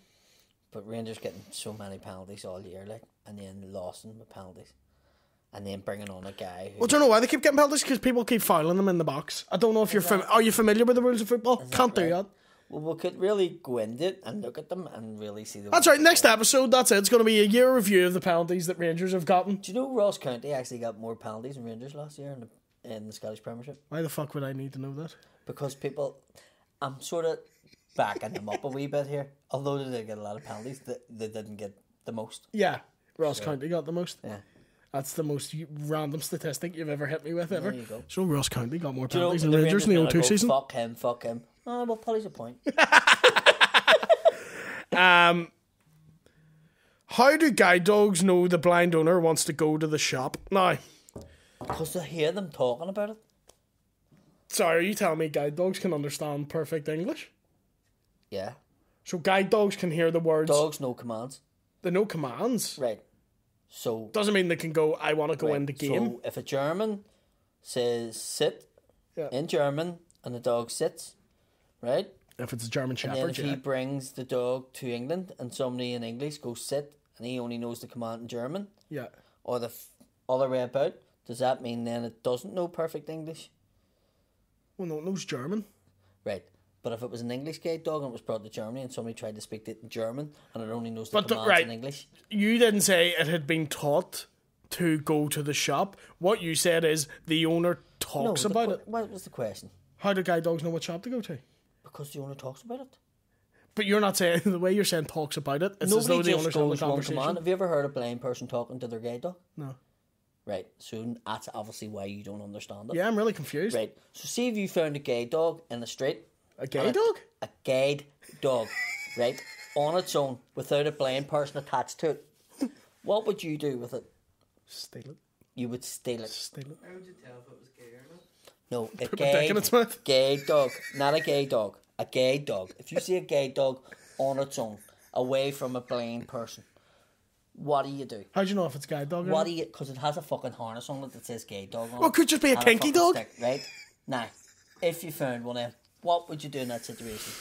Speaker 2: But Rangers getting so many penalties all year, like, and then losing the penalties. And then bringing on a guy who...
Speaker 3: Well, do you know why they keep getting penalties? Because people keep fouling them in the box. I don't know if you're... Are you familiar with the rules of football? Can't do that.
Speaker 2: Well, we could really go into it and look at them and really see the...
Speaker 3: That's right, next episode, that's it. It's going to be a year review of the penalties that Rangers have gotten.
Speaker 2: Do you know Ross County actually got more penalties than Rangers last year in the Scottish Premiership?
Speaker 3: Why the fuck would I need to know that?
Speaker 2: Because people... I'm sort of backing them up a wee bit here. Although they did get a lot of penalties, they didn't get the most.
Speaker 3: Yeah, Ross County got the most.
Speaker 2: Yeah.
Speaker 3: That's the most random statistic you've ever hit me with, ever.
Speaker 2: There you go.
Speaker 3: So Ross County got more
Speaker 2: Do you know,
Speaker 3: penalties than Rangers in the 02 season.
Speaker 2: Fuck him. Oh, well, Polly's a point.
Speaker 3: How do guide dogs know the blind owner wants to go to the shop? Now,
Speaker 2: Because they hear them talking about it.
Speaker 3: sorry, are you telling me guide dogs can understand perfect English?
Speaker 2: Yeah.
Speaker 3: So guide dogs can hear the words.
Speaker 2: Dogs know commands.
Speaker 3: They know commands.
Speaker 2: Right. So...
Speaker 3: Doesn't mean they can go, I want to go
Speaker 2: right.
Speaker 3: in the game.
Speaker 2: So if a German says sit
Speaker 3: Yeah.
Speaker 2: in German and the dog sits, right?
Speaker 3: If it's a German
Speaker 2: And then
Speaker 3: Shepherd,
Speaker 2: if
Speaker 3: yeah.
Speaker 2: he brings the dog to England and somebody in English goes sit and he only knows the command in German,
Speaker 3: Yeah.
Speaker 2: or the other way about, does that mean then it doesn't know perfect English?
Speaker 3: Well, no, it knows German.
Speaker 2: Right. But if it was an English guide dog and it was brought to Germany and somebody tried to speak to it in German and it only knows the
Speaker 3: But
Speaker 2: commands
Speaker 3: right.
Speaker 2: in English.
Speaker 3: You didn't say it had been taught to go to the shop. What you said is the owner talks about it.
Speaker 2: What was the question?
Speaker 3: How do guide dogs know what shop to go to?
Speaker 2: Because the owner talks about it.
Speaker 3: But you're not saying, the way you're saying talks about it, it's as though
Speaker 2: Nobody
Speaker 3: the
Speaker 2: just
Speaker 3: owner's having a
Speaker 2: goes one
Speaker 3: conversation.
Speaker 2: command. Have you ever heard a blind person talking to their guide dog?
Speaker 3: No.
Speaker 2: Right. So that's obviously why you don't understand it.
Speaker 3: Yeah, I'm really confused.
Speaker 2: Right. So see if you found a guide dog in the street.
Speaker 3: A gay dog?
Speaker 2: A guide dog, right? On its own, without a blind person attached to it. What would you do with it?
Speaker 3: Steal it.
Speaker 2: You would steal it.
Speaker 3: Steal it.
Speaker 1: How would you tell if it was gay or not?
Speaker 2: No, a
Speaker 3: Put my dick in its mouth.
Speaker 2: guide dog. Not a gay dog. A guide dog. If you see a guide dog on its own, away from a blind person, what do you do?
Speaker 3: How do you know if it's a guide dog or
Speaker 2: What
Speaker 3: not?
Speaker 2: do you... Because it has a fucking harness on it that says guide dog on it.
Speaker 3: Well, it could just be a
Speaker 2: And
Speaker 3: kinky
Speaker 2: fucking
Speaker 3: dog.
Speaker 2: stick, right? Now, if you found one of them, what would you do in that situation?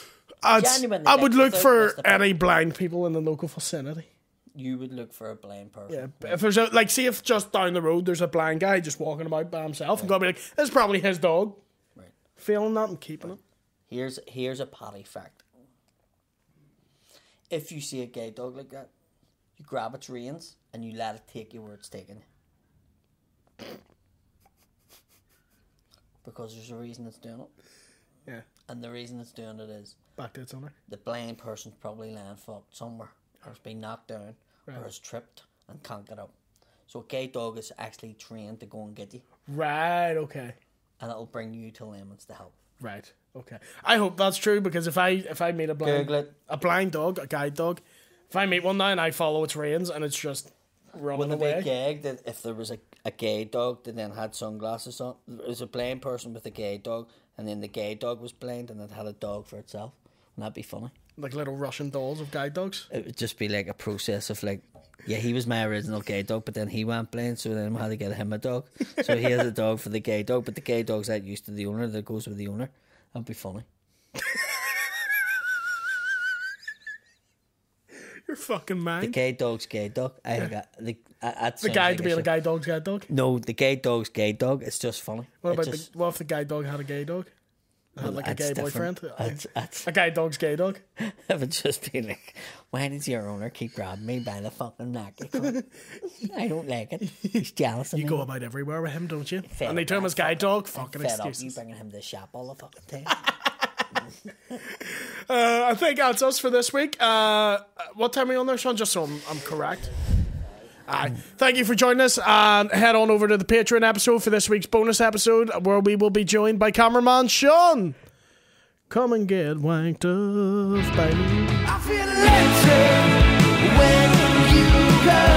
Speaker 2: Genuinely,
Speaker 3: I would
Speaker 2: like,
Speaker 3: look
Speaker 2: without
Speaker 3: for
Speaker 2: Mr.
Speaker 3: any blind people in the local vicinity.
Speaker 2: You would look for a blind person.
Speaker 3: Yeah, but if there's a, like, see if just down the road there's a blind guy just walking about by himself, and gonna be like, this is probably his dog.
Speaker 2: Right.
Speaker 3: Feeling that and keeping it.
Speaker 2: Here's a PADDY fact. If you see a guide dog like that, you grab its reins and you let it take you where it's taking you. Because there's a reason it's doing it.
Speaker 3: Yeah,
Speaker 2: And the reason it's doing it is
Speaker 3: back to its owner.
Speaker 2: the blind person's probably laying fucked somewhere, or has been knocked down,
Speaker 3: Right.
Speaker 2: or has tripped and can't get up. So a guide dog is actually trained to go and get you,
Speaker 3: Right, okay.
Speaker 2: and it'll bring you to lemons to help.
Speaker 3: Right, okay. I hope that's true, because if I meet
Speaker 2: Google it.
Speaker 3: a blind dog, a guide dog, if I meet one now and I follow its reins and it's just running
Speaker 2: Wouldn't it be
Speaker 3: away.
Speaker 2: a gag that if there was a guide dog that then had sunglasses on? There was a blind person with a guide dog, and then the guide dog was blind and it had a dog for itself. Wouldn't that be funny?
Speaker 3: Like little Russian dolls of guide dogs.
Speaker 2: It would just be like a process of like, yeah, he was my original guide dog, but then he went blind, so then we had to get him a dog. So he has a dog for the guide dog, but the guide dog's that used to the owner that goes with the owner. That'd be funny.
Speaker 3: You're fucking
Speaker 2: The
Speaker 3: mad.
Speaker 2: guide dog's guide dog. I think
Speaker 3: The guide to being a guide dog's guide dog.
Speaker 2: No, the guide dog's guide dog. It's just funny.
Speaker 3: What
Speaker 2: It's
Speaker 3: about
Speaker 2: just,
Speaker 3: what if the guide dog had a gay dog? Had like a
Speaker 2: that's
Speaker 3: gay
Speaker 2: different.
Speaker 3: boyfriend?
Speaker 2: That's
Speaker 3: A guide dog's gay dog?
Speaker 2: It would just be like, why does your owner keep grabbing me by the fucking neck? I don't like it. He's jealous of
Speaker 3: You
Speaker 2: me.
Speaker 3: go about everywhere with him, don't you?
Speaker 2: Fed
Speaker 3: And they
Speaker 2: up,
Speaker 3: term his guide dog?
Speaker 2: I'm
Speaker 3: Fucking
Speaker 2: fed up you
Speaker 3: excuses.
Speaker 2: bringing him to the shop all the fucking time.
Speaker 3: I think that's us for this week. What time are we on there, Sean? Just so I'm correct. Aye. Thank you for joining us, and head on over to the Patreon episode for this week's bonus episode, where we will be joined by cameraman Sean. Come and get wanked off by me. I feel electric when you go.